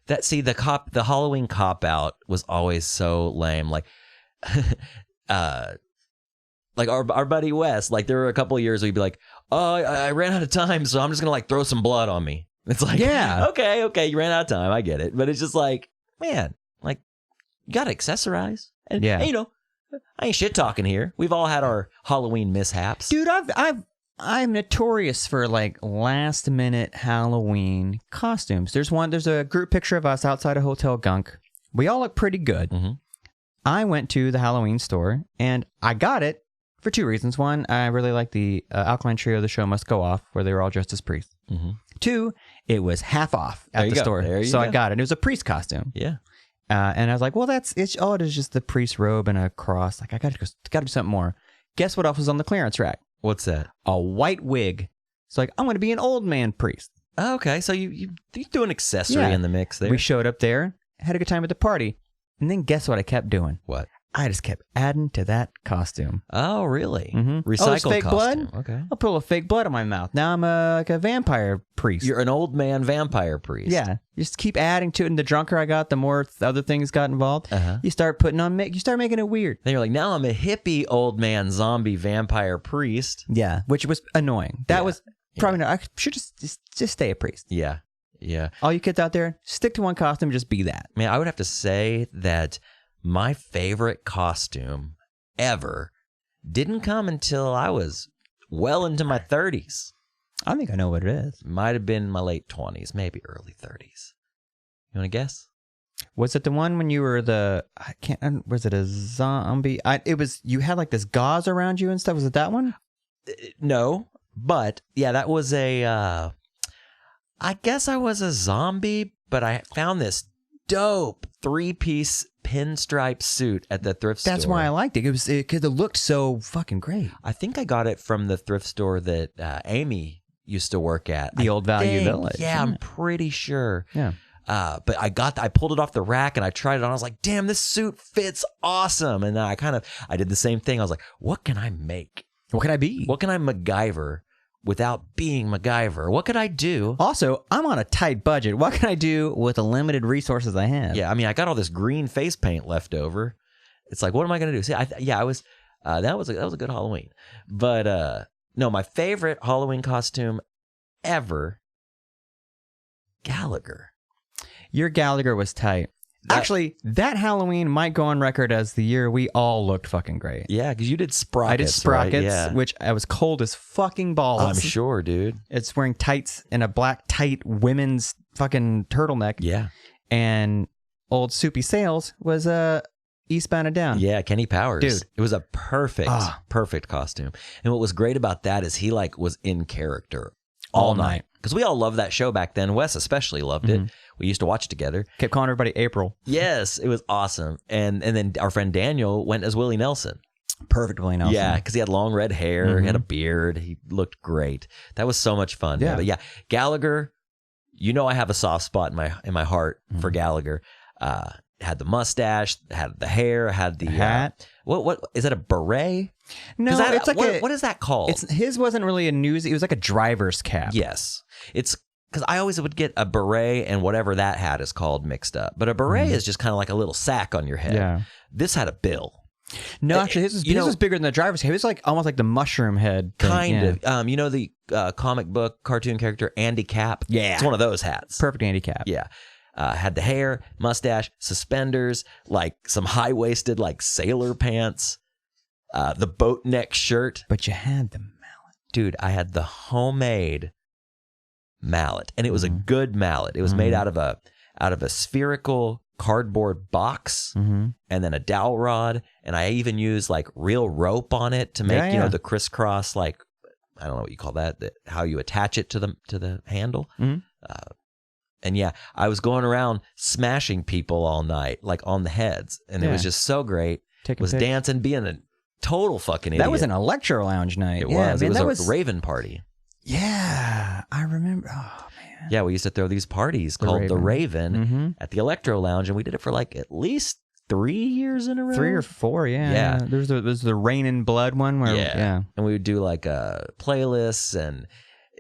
the Halloween cop out was always so lame. Like, like our buddy Wes. Like there were a couple of years where he'd be like, "Oh, I ran out of time, so I'm just gonna like throw some blood on me." It's like, Yeah. okay, you ran out of time. I get it, but it's just like, man, like you gotta accessorize. And, Yeah. and, I ain't shit talking here. We've all had our Halloween mishaps. dude, I'm notorious for like last minute Halloween costumes. There's a group picture of us outside a Hotel Gunk. We all look pretty good. Mm-hmm. I went to the Halloween store and I got it for 2 reasons. One, I really like the Alkaline Trio, The Show Must Go Off, where they were all dressed as priests. Mm-hmm. 2, it was half off There at you the go. store. There you So I go. got it. It was a priest costume. Yeah. And I was like, well, it is just the priest robe and a cross. Like, I got to do something more. Guess what else was on the clearance rack? What's that? A white wig. It's like, I'm going to be an old man priest. Oh, okay, so you do an accessory Yeah. in the mix there. We showed up there, had a good time at the party. And then guess what I kept doing? What? I just kept adding to that costume. Oh, really? Mhm. Recycled Oh, it's fake costume. blood? Okay. I'll pull a fake blood on my mouth. Now I'm like a vampire priest. You're an old man vampire priest. Yeah. You just keep adding to it. And the drunker I got, the more other things got involved. Uh-huh. You start you start making it weird. Then you're like, now I'm a hippie old man zombie vampire priest. Yeah. Which was annoying. That was probably not. I should just stay a priest. Yeah. Yeah. All you kids out there, stick to one costume, just be that. Man, I would have to say that my favorite costume ever didn't come until I was well into my 30s. I think I know what it is. Might have been my late 20s, maybe early 30s. You want to guess? Was it the one when you were was it a zombie? You had like this gauze around you and stuff. Was it that one? No, but yeah, that was I guess I was a zombie, but I found this dope 3-piece pinstripe suit at the thrift store. That's why I liked it. Because it looked so fucking great. I think I got it from the thrift store that Amy used to work at. The Old Value think. Village. Yeah, I'm pretty sure. Yeah. But I pulled it off the rack and I tried it on. I was like, damn, this suit fits awesome. And then I did the same thing. I was like, what can I make? What can I be? What can I MacGyver without being MacGyver? What could I do? Also, I'm on a tight budget. What can I do with the limited resources I have? Yeah, I mean, I got all this green face paint left over. It's like, what am I going to do? See, I was that was a good Halloween. But no, my favorite Halloween costume ever, Gallagher. Your Gallagher was tight. Actually, that Halloween might go on record as the year we all looked fucking great. Yeah, because you did Sprockets. I did Sprockets, right? Yeah. which I was cold as fucking balls. I'm sure, dude. It's wearing tights and a black tight women's fucking turtleneck. Yeah. And old Soupy Sales was Eastbound and Down. Yeah, Kenny Powers. Dude. It was a perfect costume. And what was great about that is he was in character all night. Because we all loved that show back then. Wes especially loved it. We used to watch it together. Kept calling everybody April. Yes, it was awesome. And then our friend Daniel went as Willie Nelson. Perfect Willie Nelson. Yeah, because he had long red hair, he had a beard, he looked great. That was so much fun. Yeah. But yeah, Gallagher, I have a soft spot in my heart for Gallagher. Had the mustache, had the hair, had the hat. What is that, a beret? No, it's like what is that called? His wasn't really a news. It was like a driver's cap. Yes, it's because I always would get a beret and whatever that hat is called mixed up. But a beret is just kind of like a little sack on your head. Yeah. This had a bill. No, actually, his was bigger than the driver's head. It was like almost like the mushroom head thing. Kind of. You know the comic book cartoon character Andy Cap? Yeah. It's one of those hats. Perfect handicap. Yeah. Had the hair, mustache, suspenders, like some high-waisted like sailor pants, the boat neck shirt. But you had the mallet. Dude, I had the homemade mallet, and it was a good mallet. It was made out of a spherical cardboard box and then a dowel rod, and I even used like real rope on it to make you know the crisscross, like I don't know what you call that, how you attach it to the handle. And yeah, I was going around smashing people all night, like on the heads, and it was just so great. Was dancing, being a total fucking idiot. That was an electro lounge night. It was. Man, it was a raven party. Yeah, I remember. Oh man. Yeah, we used to throw these parties called the Raven at the Electro Lounge, and we did it for like at least 3 years in a row. 3 or 4, yeah. There's the Rain and Blood one where and we would do like playlists, and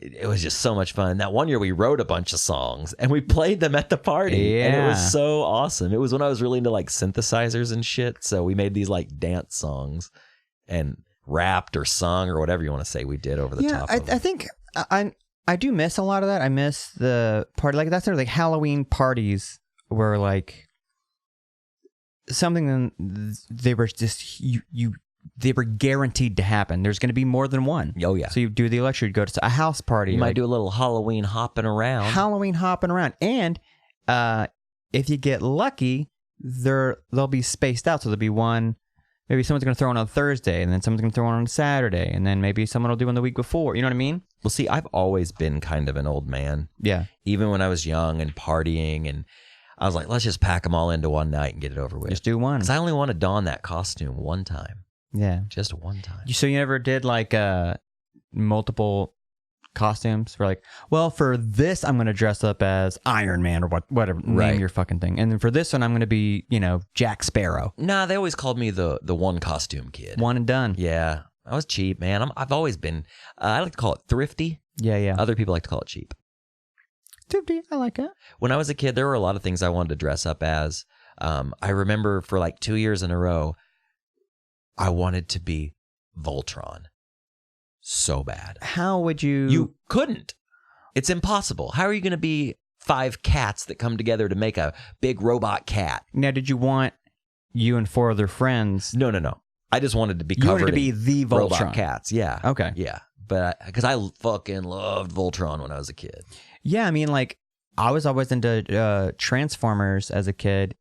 it was just so much fun. That one year we wrote a bunch of songs and we played them at the party, and it was so awesome. It was when I was really into like synthesizers and shit, so we made these like dance songs and rapped or sung or whatever you want to say we did over the top of I think I do miss a lot of that. I miss the party, like that's sort of like Halloween parties were like something they were just they were guaranteed to happen. There's going to be more than one. Oh yeah. So you do the lecture, you'd go to a house party. You might do a little Halloween hopping around. And if you get lucky, they'll be spaced out. So there'll be one. Maybe someone's going to throw one on Thursday, and then someone's going to throw one on Saturday, and then maybe someone will do one the week before. You know what I mean? Well, see, I've always been kind of an old man. Yeah. Even when I was young and partying, and I was like, let's just pack them all into one night and get it over with. Just do one. Because I only want to don that costume one time. Yeah. Just one time. So you never did like multiple costumes for like, well, for this I'm going to dress up as Iron Man or whatever, name your fucking thing, and then for this one I'm going to be, Jack Sparrow. Nah, they always called me the one costume kid. One and done. Yeah, I was cheap, man. I've always been. I like to call it thrifty. Yeah. Other people like to call it cheap. Thrifty, I like it. When I was a kid, there were a lot of things I wanted to dress up as. I remember for like 2 years in a row, I wanted to be Voltron. So bad. How would you? You couldn't. It's impossible. How are you going to be 5 cats that come together to make a big robot cat? Now, did you want you and 4 other friends? No. I just wanted to be covered. You wanted to be the Voltron. Robot cats. Yeah. Okay. Yeah. But because I fucking loved Voltron when I was a kid. Yeah, I mean, like I was always into Transformers as a kid.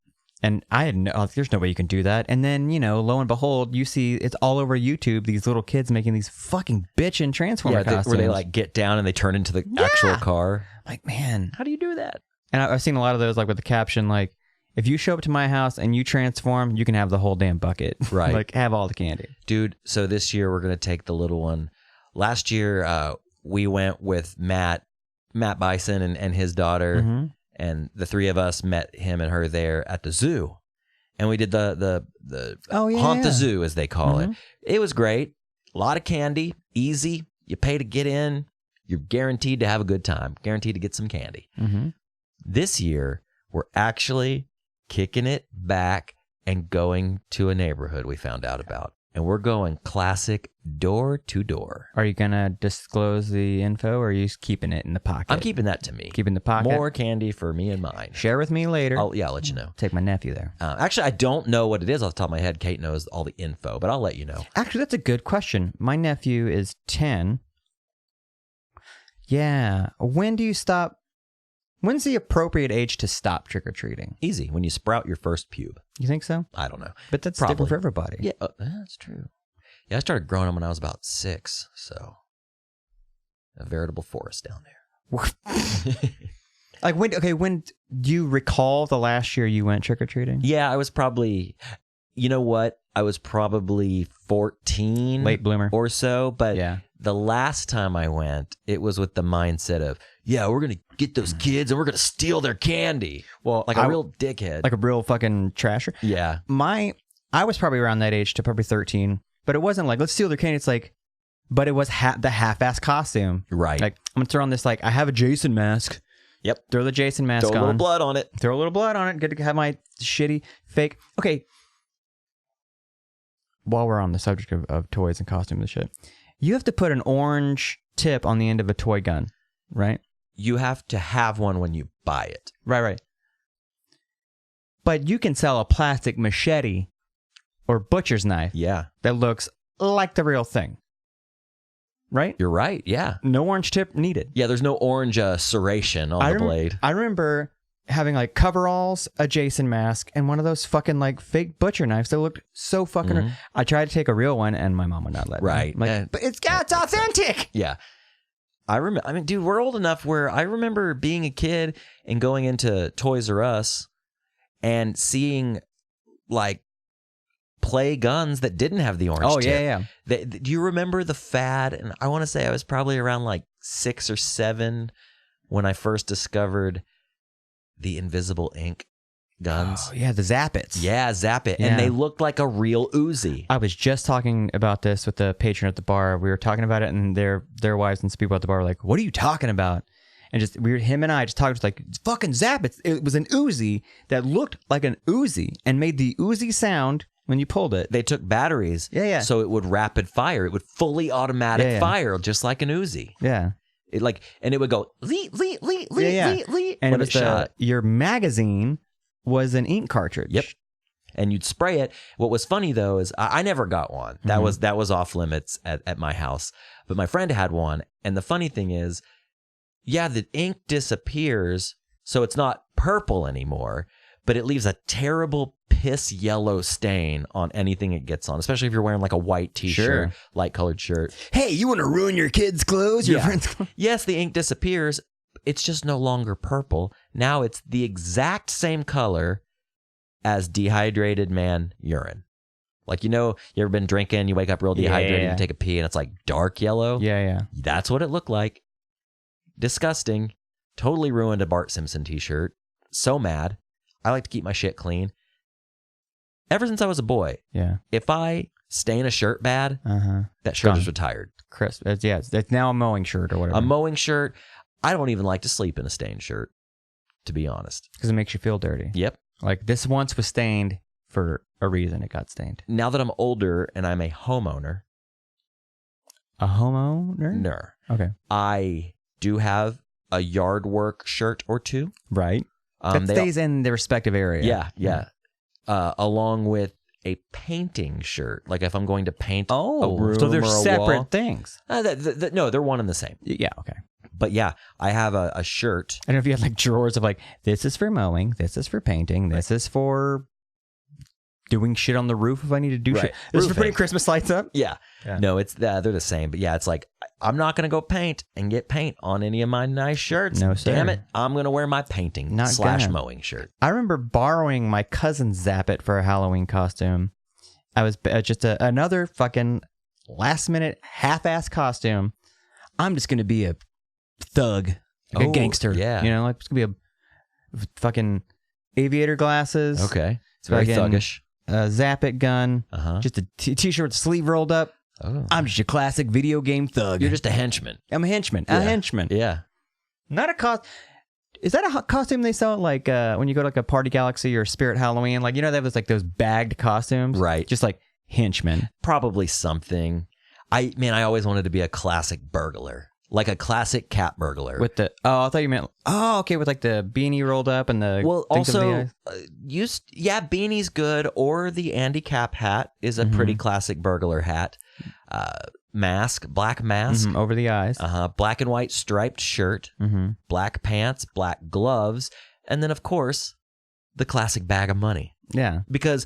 And I had there's no way you can do that. And then, lo and behold, you see it's all over YouTube, these little kids making these fucking bitchin' Transformer costumes. Where they like get down and they turn into the actual car. Like, man. How do you do that? And I've seen a lot of those like with the caption, like, if you show up to my house and you transform, you can have the whole damn bucket. Right. Like, have all the candy. Dude, so this year we're going to take the little one. Last year, we went with Matt Bison and his daughter. Mm-hmm. And the 3 of us met him and her there at the zoo, and we did the haunt the zoo, as they call it. It was great. A lot of candy, easy. You pay to get in. You're guaranteed to have a good time. Guaranteed to get some candy. This year, we're actually kicking it back and going to a neighborhood we found out about. And we're going classic door to door. Are you going to disclose the info, or are you keeping it in the pocket? I'm keeping that to me. Keeping the pocket? More candy for me and mine. Share with me later. I'll let you know. Take my nephew there. Actually, I don't know what it is off the top of my head. Kate knows all the info, but I'll let you know. Actually, that's a good question. My nephew is 10. Yeah. When do you stop? When's the appropriate age to stop trick-or-treating? Easy. When you sprout your first pube. You think so? I don't know. But that's different for everybody. Yeah, that's true. Yeah, I started growing them when I was about 6, so a veritable forest down there. Like when do you recall the last year you went trick-or-treating? Yeah, I was probably, you know what? I was probably 14. Late bloomer. Or so, but the last time I went, it was with the mindset of, we're going to get those kids and we're going to steal their candy. Well, like a real dickhead. Like a real fucking trasher. Yeah. I was probably around that age to probably 13, but it wasn't like, let's steal their candy. It's like, but it was the half-ass costume. Right. Like, I'm going to throw on this, like, I have a Jason mask. Yep. Throw the Jason mask on. Throw a little blood on it. Throw a little blood on it. Good to have my shitty fake. Okay. While we're on the subject of toys and costumes and shit, you have to put an orange tip on the end of a toy gun, right? You have to have one when you buy it. Right. But you can sell a plastic machete or butcher's knife that looks like the real thing. Right? You're right. Yeah. No orange tip needed. Yeah, there's no orange serration on the blade. I remember having like coveralls, a Jason mask, and one of those fucking like fake butcher knives that looked so fucking... I tried to take a real one and my mom would not let me. Right. Like, but it's authentic. Yeah. I mean, dude, we're old enough where I remember being a kid and going into Toys R Us and seeing like play guns that didn't have the orange tip. Yeah. Do you remember the fad? And I want to say I was probably around like 6 or 7 when I first discovered the invisible ink guns. Oh, yeah, the Zap-Its. Yeah, Zap-It. Yeah. And they looked like a real Uzi. I was just talking about this with the patron at the bar. We were talking about it, and their wives and some people at the bar were like, "What are you talking about?" And just him and I just talked, just like, fucking Zap-It. It was an Uzi that looked like an Uzi and made the Uzi sound when you pulled it. They took batteries, so it would rapid fire. It would fully automatic fire, just like an Uzi. Yeah. And it would go lee. And it was your magazine was an ink cartridge. Yep. And you'd spray it. What was funny though is I never got one. That was off limits at my house. But my friend had one. And the funny thing is, the ink disappears, so it's not purple anymore, but it leaves a terrible piss yellow stain on anything it gets on, especially if you're wearing like a white t-shirt, light colored shirt. Hey, you want to ruin your kids' clothes? Your friends' clothes? Yes, the ink disappears. It's just no longer purple. Now it's the exact same color as dehydrated man urine. Like, you ever been drinking, you wake up real dehydrated, you take a pee, and it's like dark yellow? Yeah. That's what it looked like. Disgusting. Totally ruined a Bart Simpson t-shirt. So mad. I like to keep my shit clean. Ever since I was a boy, if I stain a shirt bad, that shirt is retired. Crisp. It's now a mowing shirt or whatever. A mowing shirt. I don't even like to sleep in a stained shirt, to be honest. Because it makes you feel dirty. Yep. Like, this once was stained for a reason. It got stained. Now that I'm older and I'm a homeowner. A homeowner? Okay. I do have a yard work shirt or two. Right. That stays in the respective area. Yeah. Along with a painting shirt. Like if I'm going to paint a room so they're or a separate wall. things. No, they're one and the same. Yeah, okay. But yeah, I have a shirt. I don't know if you have like drawers of like, this is for mowing, this is for painting, this is for doing shit on the roof if I need to do shit. This is for putting Christmas lights up? Yeah. No, they're the same. But yeah, it's like, I'm not going to go paint and get paint on any of my nice shirts. No, sir. Damn it. I'm going to wear my painting / mowing shirt. I remember borrowing my cousin's Zap-It for a Halloween costume. I was just another fucking last minute half-ass costume. I'm just going to be a thug, like a gangster. Yeah. Like it's going to be a fucking aviator glasses. Okay. It's very thuggish. A Zap-It gun. Just a t-shirt with the sleeve rolled up. Oh. I'm just a classic video game thug. You're just a henchman. I'm a henchman. Yeah. A henchman. Yeah. Not a cost. Is that a costume they sell like when you go to like a Party Galaxy or Spirit Halloween? Like, they have those bagged costumes? Right. Just like henchmen. Probably something. I always wanted to be a classic burglar. Like a classic cat burglar. With the I thought you meant with like the beanie rolled up and the also beanie's good, or the Andy Cap hat is a pretty classic burglar hat. Mask, black mask over the eyes. Black and white striped shirt, black pants, black gloves, and then of course the classic bag of money. Yeah, because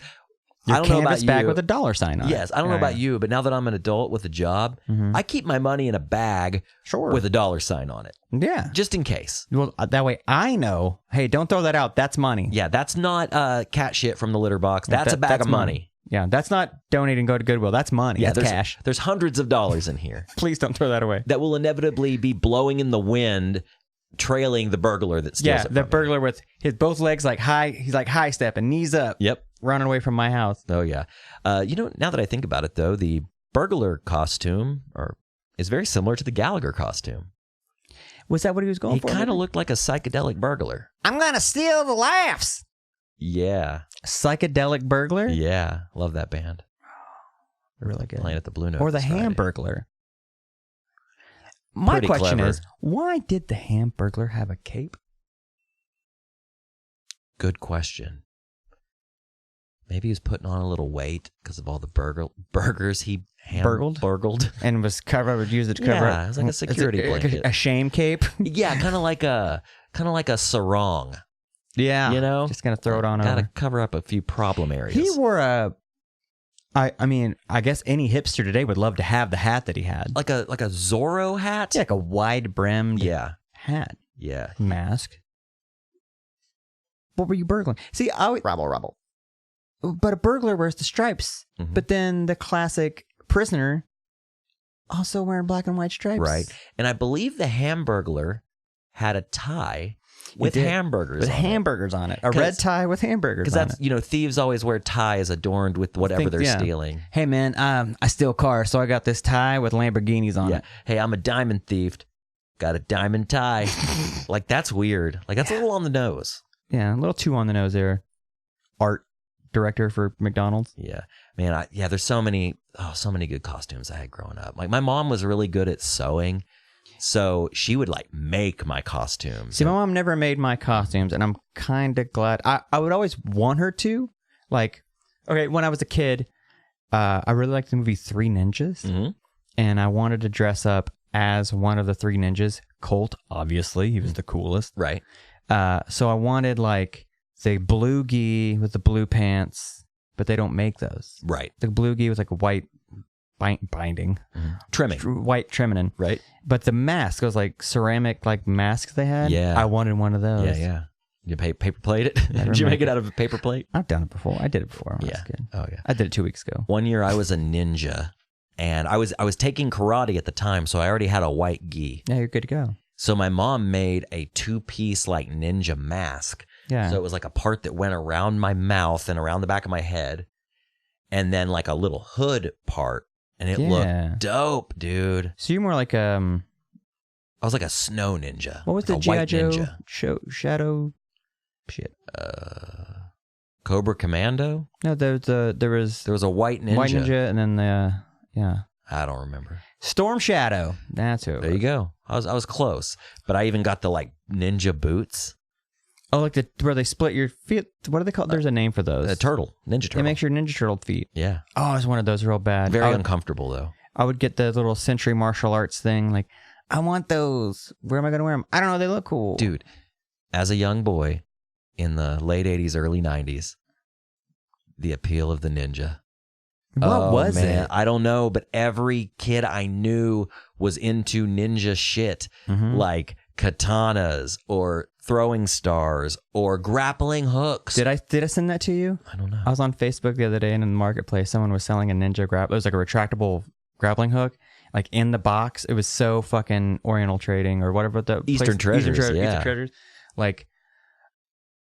your I don't know about bag you. with a dollar sign on it. Yes, I don't know about you, but now that I'm an adult with a job, I keep my money in a bag with a dollar sign on it. Yeah. Just in case. Well, that way I know, hey, don't throw that out. That's money. Yeah, that's not cat shit from the litter box. That's a bag of money. Yeah, that's not donate and go to Goodwill. That's money. Yeah, that's cash. There's hundreds of dollars in here. Please don't throw that away. That will inevitably be blowing in the wind, trailing the burglar that steals it. Yeah, the burglar with his both legs like high. He's like high stepping, knees up. Yep. Running away from my house. Oh, yeah. Now that I think about it, though, the burglar costume is very similar to the Gallagher costume. Was that what he was going He for? kind of looked like a psychedelic burglar. I'm gonna steal the laughs. Yeah. Psychedelic burglar. Yeah. Love that band. Really good. Playing at the Blue Note. Or the this Friday. Hamburglar. My Pretty question clever. is, why did the Hamburglar have a cape? Good question. Maybe he was putting on a little weight because of all the burgers he burgled. And was covered, used it to cover Yeah, up. it was like a security blanket. A shame cape. Yeah, kind of like a sarong. Yeah. You know? Just gonna throw it on Gotta over. cover up a few problem areas. He wore a. I mean, I guess any hipster today would love to have the hat that he had. like a Zorro hat. Yeah, like a wide brimmed Yeah. hat. Yeah. Mask. What were you burgling? See, Rubble. but a burglar wears the stripes. Mhm. But then the classic prisoner also wearing black and white stripes. Right. And I believe the Hamburglar had a tie with did. hamburgers With on it. hamburgers on it. A red tie with hamburgers Because on that's, it. thieves always wear ties adorned with whatever they're yeah. stealing. Hey, man, I steal cars, so I got this tie with Lamborghinis on Yeah. it. Hey, I'm a diamond thief. Got a diamond tie. Like, that's weird. Like, that's a little on the nose. Yeah, a little too on the nose there. Art director for McDonald's. Yeah. Man, there's so many good costumes I had growing up. Like, my mom was really good at sewing, so she would, like, make my costumes. See, my mom never made my costumes, and I'm kind of glad. I would always want her to. Like, okay, when I was a kid, I really liked the movie Three Ninjas, Mhm. and I wanted to dress up as one of the three ninjas. Colt, obviously, he was the coolest. Right. So I wanted, like, the blue gi with the blue pants, but they don't make those. Right. The blue gi with, like, a white binding, Trimming. white trimming, Right. but the mask, those like ceramic like masks they had. Yeah. I wanted one of those. Yeah, yeah. You paper plate it? Never Did you make make it out of a paper plate? I've done it before. I did it before when I was a kid. Oh, yeah. I did it 2 weeks ago. One year I was a ninja, and I was taking karate at the time, so I already had a white gi. Yeah, you're good to go. So my mom made a 2-piece like ninja mask. Yeah. So it was like a part that went around my mouth and around the back of my head, and then like a little hood part, and it Yeah. looked dope, dude. So you're more like I was like a snow ninja. what was the like a G.I. white Joe ninja. shadow shit? Cobra Commando. No, there was a white ninja. White Ninja, and then yeah, I don't remember. Storm Shadow. That's who. There you go. I was close, but I even got the like ninja boots. Oh, like where they split your feet. What are they called? There's a name for those. A turtle, ninja turtle. It makes your Ninja Turtle feet. Yeah, Oh, I was one of those real bad. very I would, uncomfortable though. I would get the little Century Martial Arts thing. Like, I want those. Where am I going to wear them? I don't know. They look cool. Dude, as a young boy in the late 80s, early 90s, the appeal of the ninja. What was man. it? I don't know, but every kid I knew was into ninja shit, Mhm. like katanas or throwing stars or grappling hooks. Did I send that to you? I don't know. I was on Facebook the other day, and in the marketplace, someone was selling a ninja grapple. It was like a retractable grappling hook, like in the box. It was so fucking Oriental Trading or whatever the Eastern Treasures, yeah. Eastern Treasures. Like,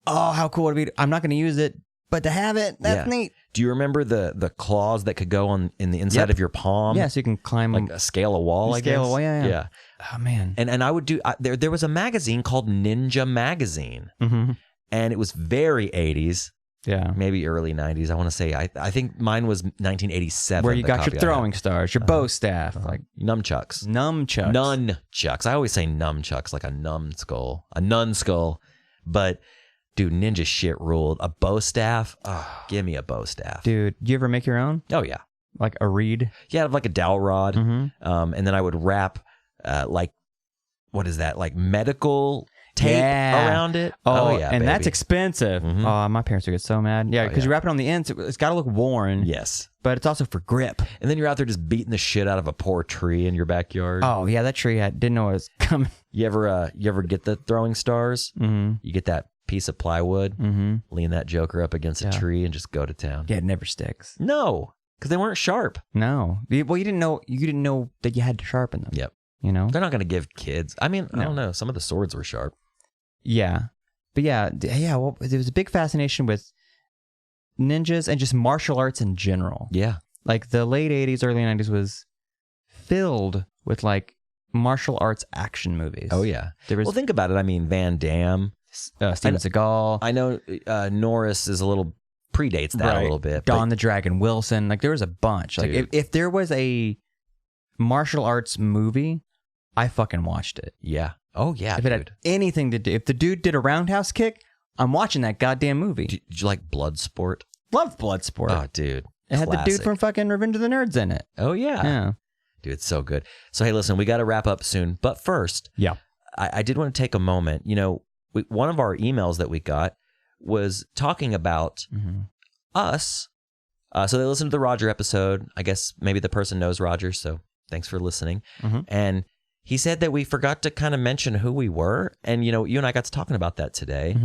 oh, how cool would it be? I'm not going to use it, but to have it, that's Yeah. neat. Do you remember the claws that could go on in the inside Yep. of your palm? Yeah, so you can climb Like a scale a wall, I Scale a guess. wall, yeah. Oh man. And I would do there was a magazine called Ninja Magazine, Mm-hmm. and it was very 80s, Yeah. maybe early 90s. I want to say I think mine was 1987. Where you the got copy your I throwing stars, your bow staff, like nunchucks. nunchucks. Nunchucks. I always say nunchucks like a nun skull. But dude, ninja shit ruled. A bow staff. Oh, give me a bow staff. Dude, do you ever make your own? Oh yeah. Like a reed? Yeah, I'd have like a dowel rod. Mm-hmm. And then I would wrap like what is that? Like medical tape Yeah. around it. Oh, yeah. and baby. that's expensive. Mhm. Oh, my parents would get so mad. Yeah, Oh, because yeah. you wrap it on the ends. It's got to look worn, Yes. but it's also for grip. And then you're out there just beating the shit out of a poor tree in your backyard. Oh, yeah, that tree, I didn't know it was coming. You ever get the throwing stars? Mm-hmm. You get that piece of plywood, Mm-hmm. lean that joker up against a Yeah. tree and just go to town. Yeah, it never sticks. No, because they weren't sharp. No. Well, you didn't know that you had to sharpen them. Yep. You know? They're not going to give kids. I mean, I No. don't know. Some of the swords were sharp. Yeah. But yeah. Well, there was a big fascination with ninjas and just martial arts in general. Yeah. Like the late 80s, early 90s was filled with like martial arts action movies. Oh yeah. There was Well, think about it. I mean, Van Damme. Steven Seagal. I know Norris is predates that a little bit. Don the Dragon Wilson. Like there was a bunch. Like if there was a martial arts movie, I fucking watched it. Yeah. Oh yeah. If it had anything to do, if the dude did a roundhouse kick, I'm watching that goddamn movie. Did you like Bloodsport? Love Bloodsport. Oh, dude. It had the dude from fucking Revenge of the Nerds in it. Oh yeah. Yeah. Dude, it's so good. So hey, listen, we got to wrap up soon. But first, I did want to take a moment. You know, one of our emails that we got was talking about us. So they listened to the Roger episode. I guess maybe the person knows Roger, so thanks for listening. And he said that we forgot to kind of mention who we were. And, you know, you and I got to talking about that today.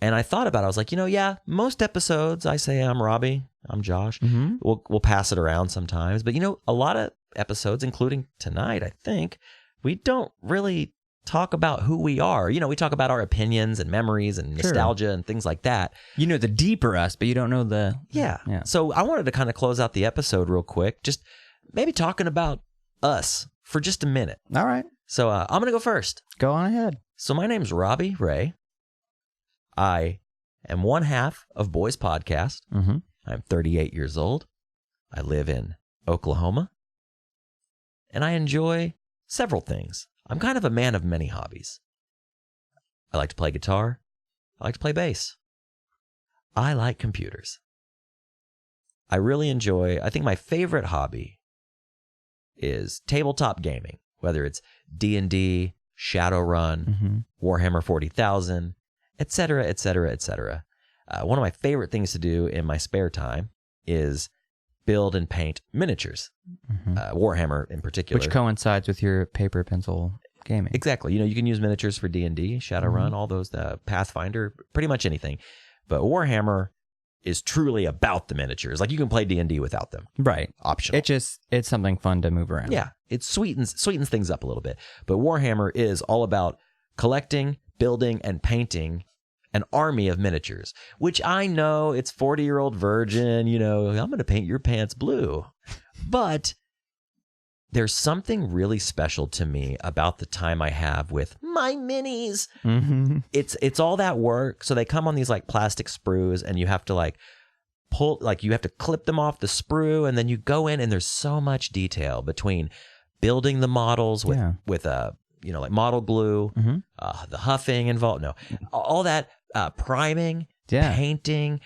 And I thought about it. I was like, you know, yeah, most episodes I say I'm Robbie, I'm Josh. We'll pass it around sometimes. But, you know, a lot of episodes, including tonight, I think, we don't really talk about who we are. You know, we talk about our opinions and memories and nostalgia and things like that. You know the deeper us, but you don't know the... Yeah. So I wanted to kind of close out the episode real quick, just maybe talking about us for just a minute. All right. So I'm going to go first. Go on ahead. So my name's Robbie Ray. I am one half of Boys Podcast. I'm 38 years old. I live in Oklahoma. And I enjoy several things. I'm kind of a man of many hobbies. I like to play guitar. I like to play bass. I like computers. I really enjoy, I think my favorite hobby is tabletop gaming, whether it's D&D, Shadowrun, Warhammer 40,000, etc., etc., etc. One of my favorite things to do in my spare time is build and paint miniatures, Warhammer in particular. Which coincides with your paper pencil gaming. Exactly. You know, you can use miniatures for D&D, Shadowrun, all those, Pathfinder, pretty much anything. But Warhammer is truly about the miniatures. Like you can play D&D without them. Right. Optional. It's something fun to move around. Yeah. It sweetens things up a little bit. But Warhammer is all about collecting, building, and painting an army of miniatures, which I know it's 40-year-old virgin, you know, I'm going to paint your pants blue. But there's something really special to me about the time I have with my minis. It's all that work. So they come on these like plastic sprues and you have to like pull, like you have to clip them off the sprue and then you go in and there's so much detail between building the models with you know, like model glue, the huffing involved. No, all that priming, painting,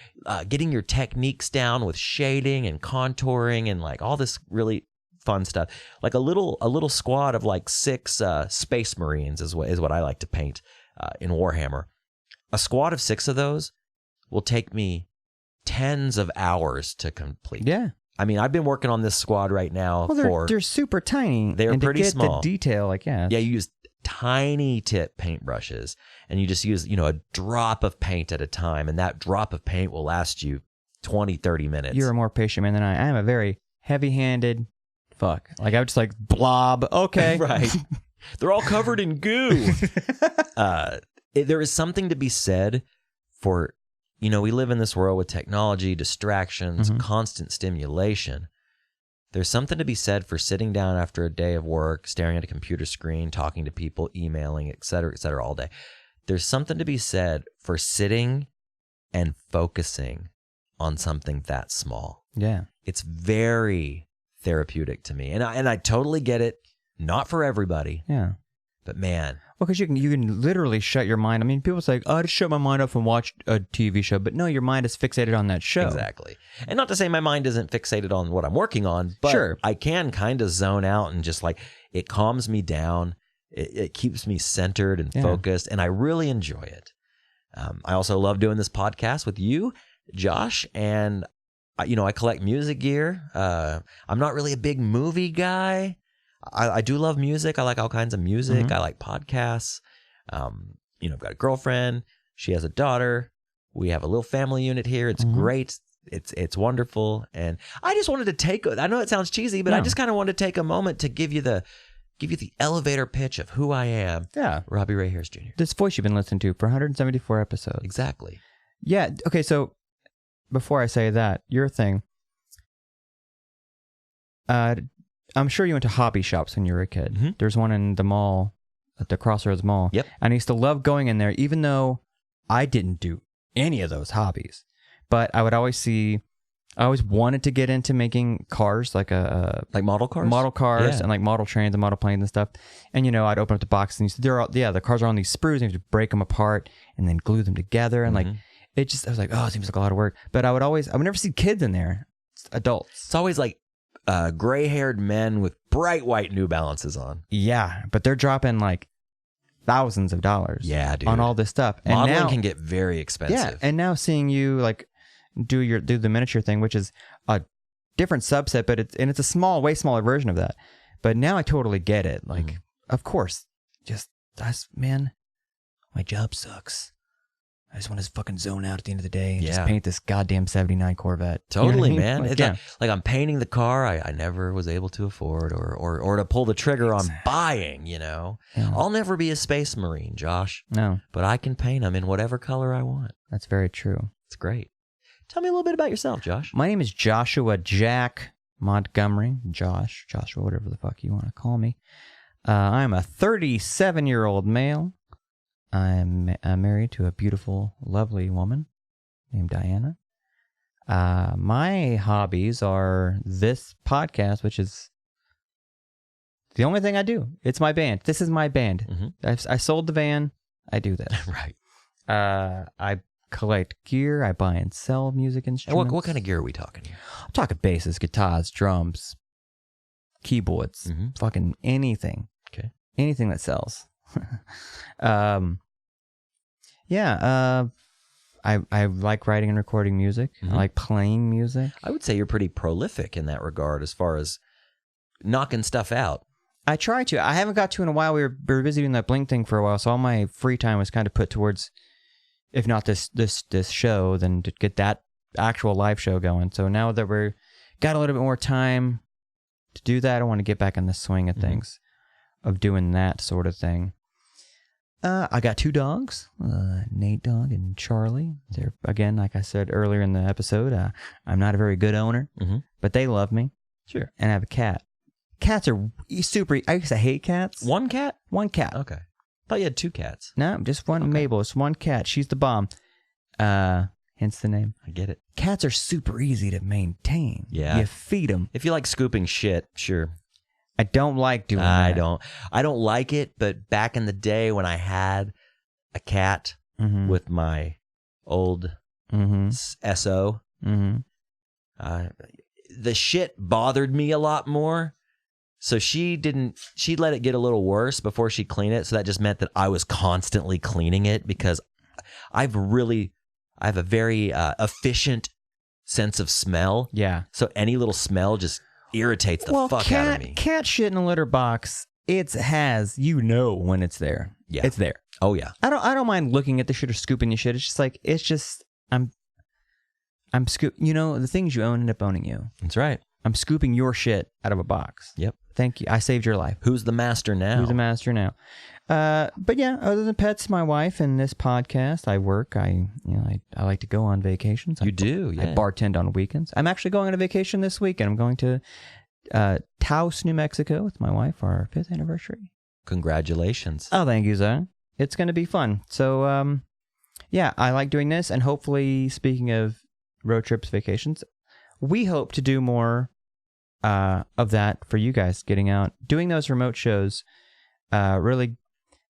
getting your techniques down with shading and contouring and like all this really fun stuff. Like a little squad of like 6 space marines is what I like to paint in Warhammer. A squad of 6 of those will take me tens of hours to complete. Yeah. I mean, I've been working on this squad right now they're super tiny. They're pretty to get small. The detail, like Yeah, you use tiny tip paintbrushes and you just use, you know, a drop of paint at a time. And that drop of paint will last you 20, 30 minutes. You're a more patient man than I am. A very heavy-handed fuck. Like I would just like blob. Okay. Right. They're all covered in goo. There is something to be said for, you know, we live in this world with technology, distractions, constant stimulation. There's something to be said for sitting down after a day of work, staring at a computer screen, talking to people, emailing, et cetera, all day. There's something to be said for sitting and focusing on something that small. Yeah. It's very therapeutic to me. And I totally get it. Not for everybody. Yeah. But man. Well, because you can literally shut your mind. I mean, people say, oh, I just shut my mind off and watch a TV show. But no, your mind is fixated on that show. Exactly. And not to say my mind isn't fixated on what I'm working on, but I can kind of zone out and just like, it calms me down. It keeps me centered and focused. And I really enjoy it. I also love doing this podcast with you, Josh. And, you know, I collect music gear. I'm not really a big movie guy. I do love music. I like all kinds of music. I like podcasts. You know, I've got a girlfriend. She has a daughter. We have a little family unit here. It's great. It's wonderful. And I just wanted to I know it sounds cheesy, but I just kind of wanted to take a moment to give you the elevator pitch of who I am. Yeah. Robbie Ray Harris Jr. This voice you've been listening to for 174 episodes. Exactly. Yeah. Okay. So before I say that, your thing, I'm sure you went to hobby shops when you were a kid. Mm-hmm. There's one in the mall, at the Crossroads Mall. Yep. And I used to love going in there, even though I didn't do any of those hobbies. But I always wanted to get into making cars, like model cars? Model cars Yeah. and like model trains and model planes and stuff. And, I'd open up the box and the cars are on these sprues and you have to break them apart and then glue them together. And I was like, oh, it seems like a lot of work. But I would never see kids in there, adults. It's always like gray-haired men with bright white New Balances on. Yeah, but they're dropping like thousands of dollars. Yeah, dude. On all this stuff. And Modeling now, can get very expensive. Yeah, and now seeing you like do the miniature thing, which is a different subset, but it's a way smaller version of that. But now I totally get it. Like, of course, man, my job sucks. I just want to fucking zone out at the end of the day and just paint this goddamn 79 Corvette. Totally, you know what I mean? man. It's like I'm painting the car I never was able to afford or to pull the trigger on buying, Yeah. I'll never be a space marine, Josh. No, But I can paint them in whatever color I want. that's very true. It's great. Tell me a little bit about yourself, Josh. My name is Joshua Jack Montgomery. Joshua, whatever the fuck you want to call me. I'm a 37-year-old male. I'm married to a beautiful, lovely woman named Diana. My hobbies are this podcast, which is the only thing I do. It's my band. This is my band. Mm-hmm. I sold the van. I do this. Right. I collect gear. I buy and sell music And instruments. what kind of gear are we talking here? I'm talking basses, guitars, drums, keyboards, fucking anything. Okay. Anything that sells. I like writing and recording music. I like playing music. I would say you're pretty prolific in that regard as far as knocking stuff out. I try to. I haven't got to in a while. We were busy doing that Blink thing for a while, so all my free time was kind of put towards, if not this show, then to get that actual live show going. So now that we're got a little bit more time to do that, I want to get back in the swing of things, of doing that sort of thing. I got 2 dogs, Nate Dog and Charlie. They're, again, like I said earlier in the episode, I'm not a very good owner, but they love me. Sure. And I have a cat. Cats are super. I used to hate cats. One cat? One cat. Okay. Thought you had 2 cats. No, just one. Okay. Mabel. It's one cat. She's the bomb. Hence the name. I get it. Cats are super easy to maintain. Yeah. You feed them. If you like scooping shit, sure. I don't like doing I that. I don't like it, but back in the day when I had a cat with my old SO, the shit bothered me a lot more. So she let it get a little worse before she cleaned it. So that just meant that I was constantly cleaning it because I have a very efficient sense of smell. Yeah. So any little smell just irritates the fuck out of me. Cat shit in a litter box. It has, when it's there. Yeah. It's there. Oh yeah. I don't mind looking at the shit or scooping the shit. It's just I'm the things you own end up owning you. That's right. I'm scooping your shit out of a box. Yep. Thank you. I saved your life. Who's the master now? Who's the master now? But yeah, other than pets, my wife and this podcast, I work. I like to go on vacations. You do, yeah. I bartend on weekends. I'm actually going on a vacation this weekend. I'm going to Taos, New Mexico with my wife, our 5th anniversary. Congratulations. Oh, thank you, sir. It's going to be fun. So, yeah, I like doing this. And hopefully, speaking of road trips, vacations, we hope to do more of that for you guys, getting out, doing those remote shows. Really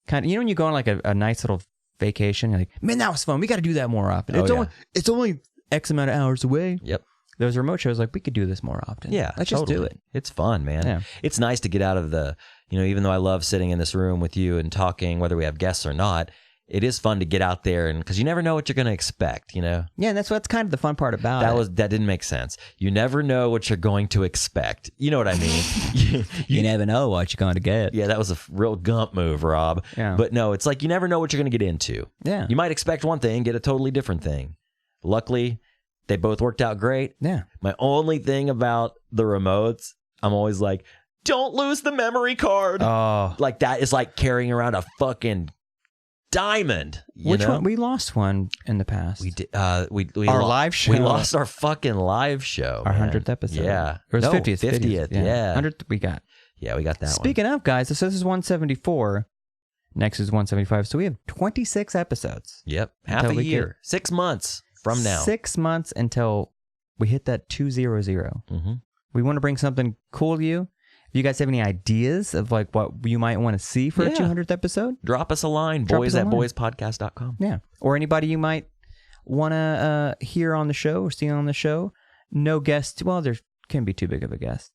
kind of, when you go on like a nice little vacation, you're like, man, that was fun. We got to do that more often. It's only X amount of hours away. Yep. Those remote shows, like, we could do this more often. Yeah, let's totally. just do it. It's fun, man. Yeah. It's nice to get out of the, even though I love sitting in this room with you and talking, whether we have guests or not, it is fun to get out there and because you never know what you're going to expect, Yeah, and that's kind of the fun part about it. That didn't make sense. You never know what you're going to expect. You know what I mean? you never know what you're going to get. Yeah, that was a real Gump move, Rob. Yeah. But no, it's like you never know what you're going to get into. Yeah. You might expect one thing, get a totally different thing. Luckily, they both worked out great. Yeah. My only thing about the remotes, I'm always like, don't lose the memory card. Oh. Like that is like carrying around a fucking diamond. Which one? We lost one in the past. We did. We Our live show. We lost our fucking live show. Our man. 100th episode. Yeah. Or it was 50th. 50th. Yeah. 100th we got. Yeah, we got that one. Speaking of, guys, so this is 174. Next is 175. So we have 26 episodes. Yep. Half a year. 6 months from now. 6 months until we hit that 200. Mm-hmm. We want to bring something cool to you. If you guys have any ideas of like what you might want to see for a 200th episode, drop us a line, boys@boyspodcast.com. Yeah. Or anybody you might want to hear on the show or see on the show. No guest. Well, there can't be too big of a guest.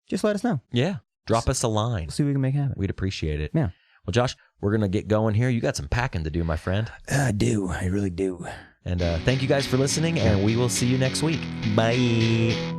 Just let us know. Yeah. Drop us a line. We'll see if we can make happen. We'd appreciate it. Yeah. Well, Josh, we're going to get going here. You got some packing to do, my friend. I do. I really do. And thank you guys for listening, and we will see you next week. Bye.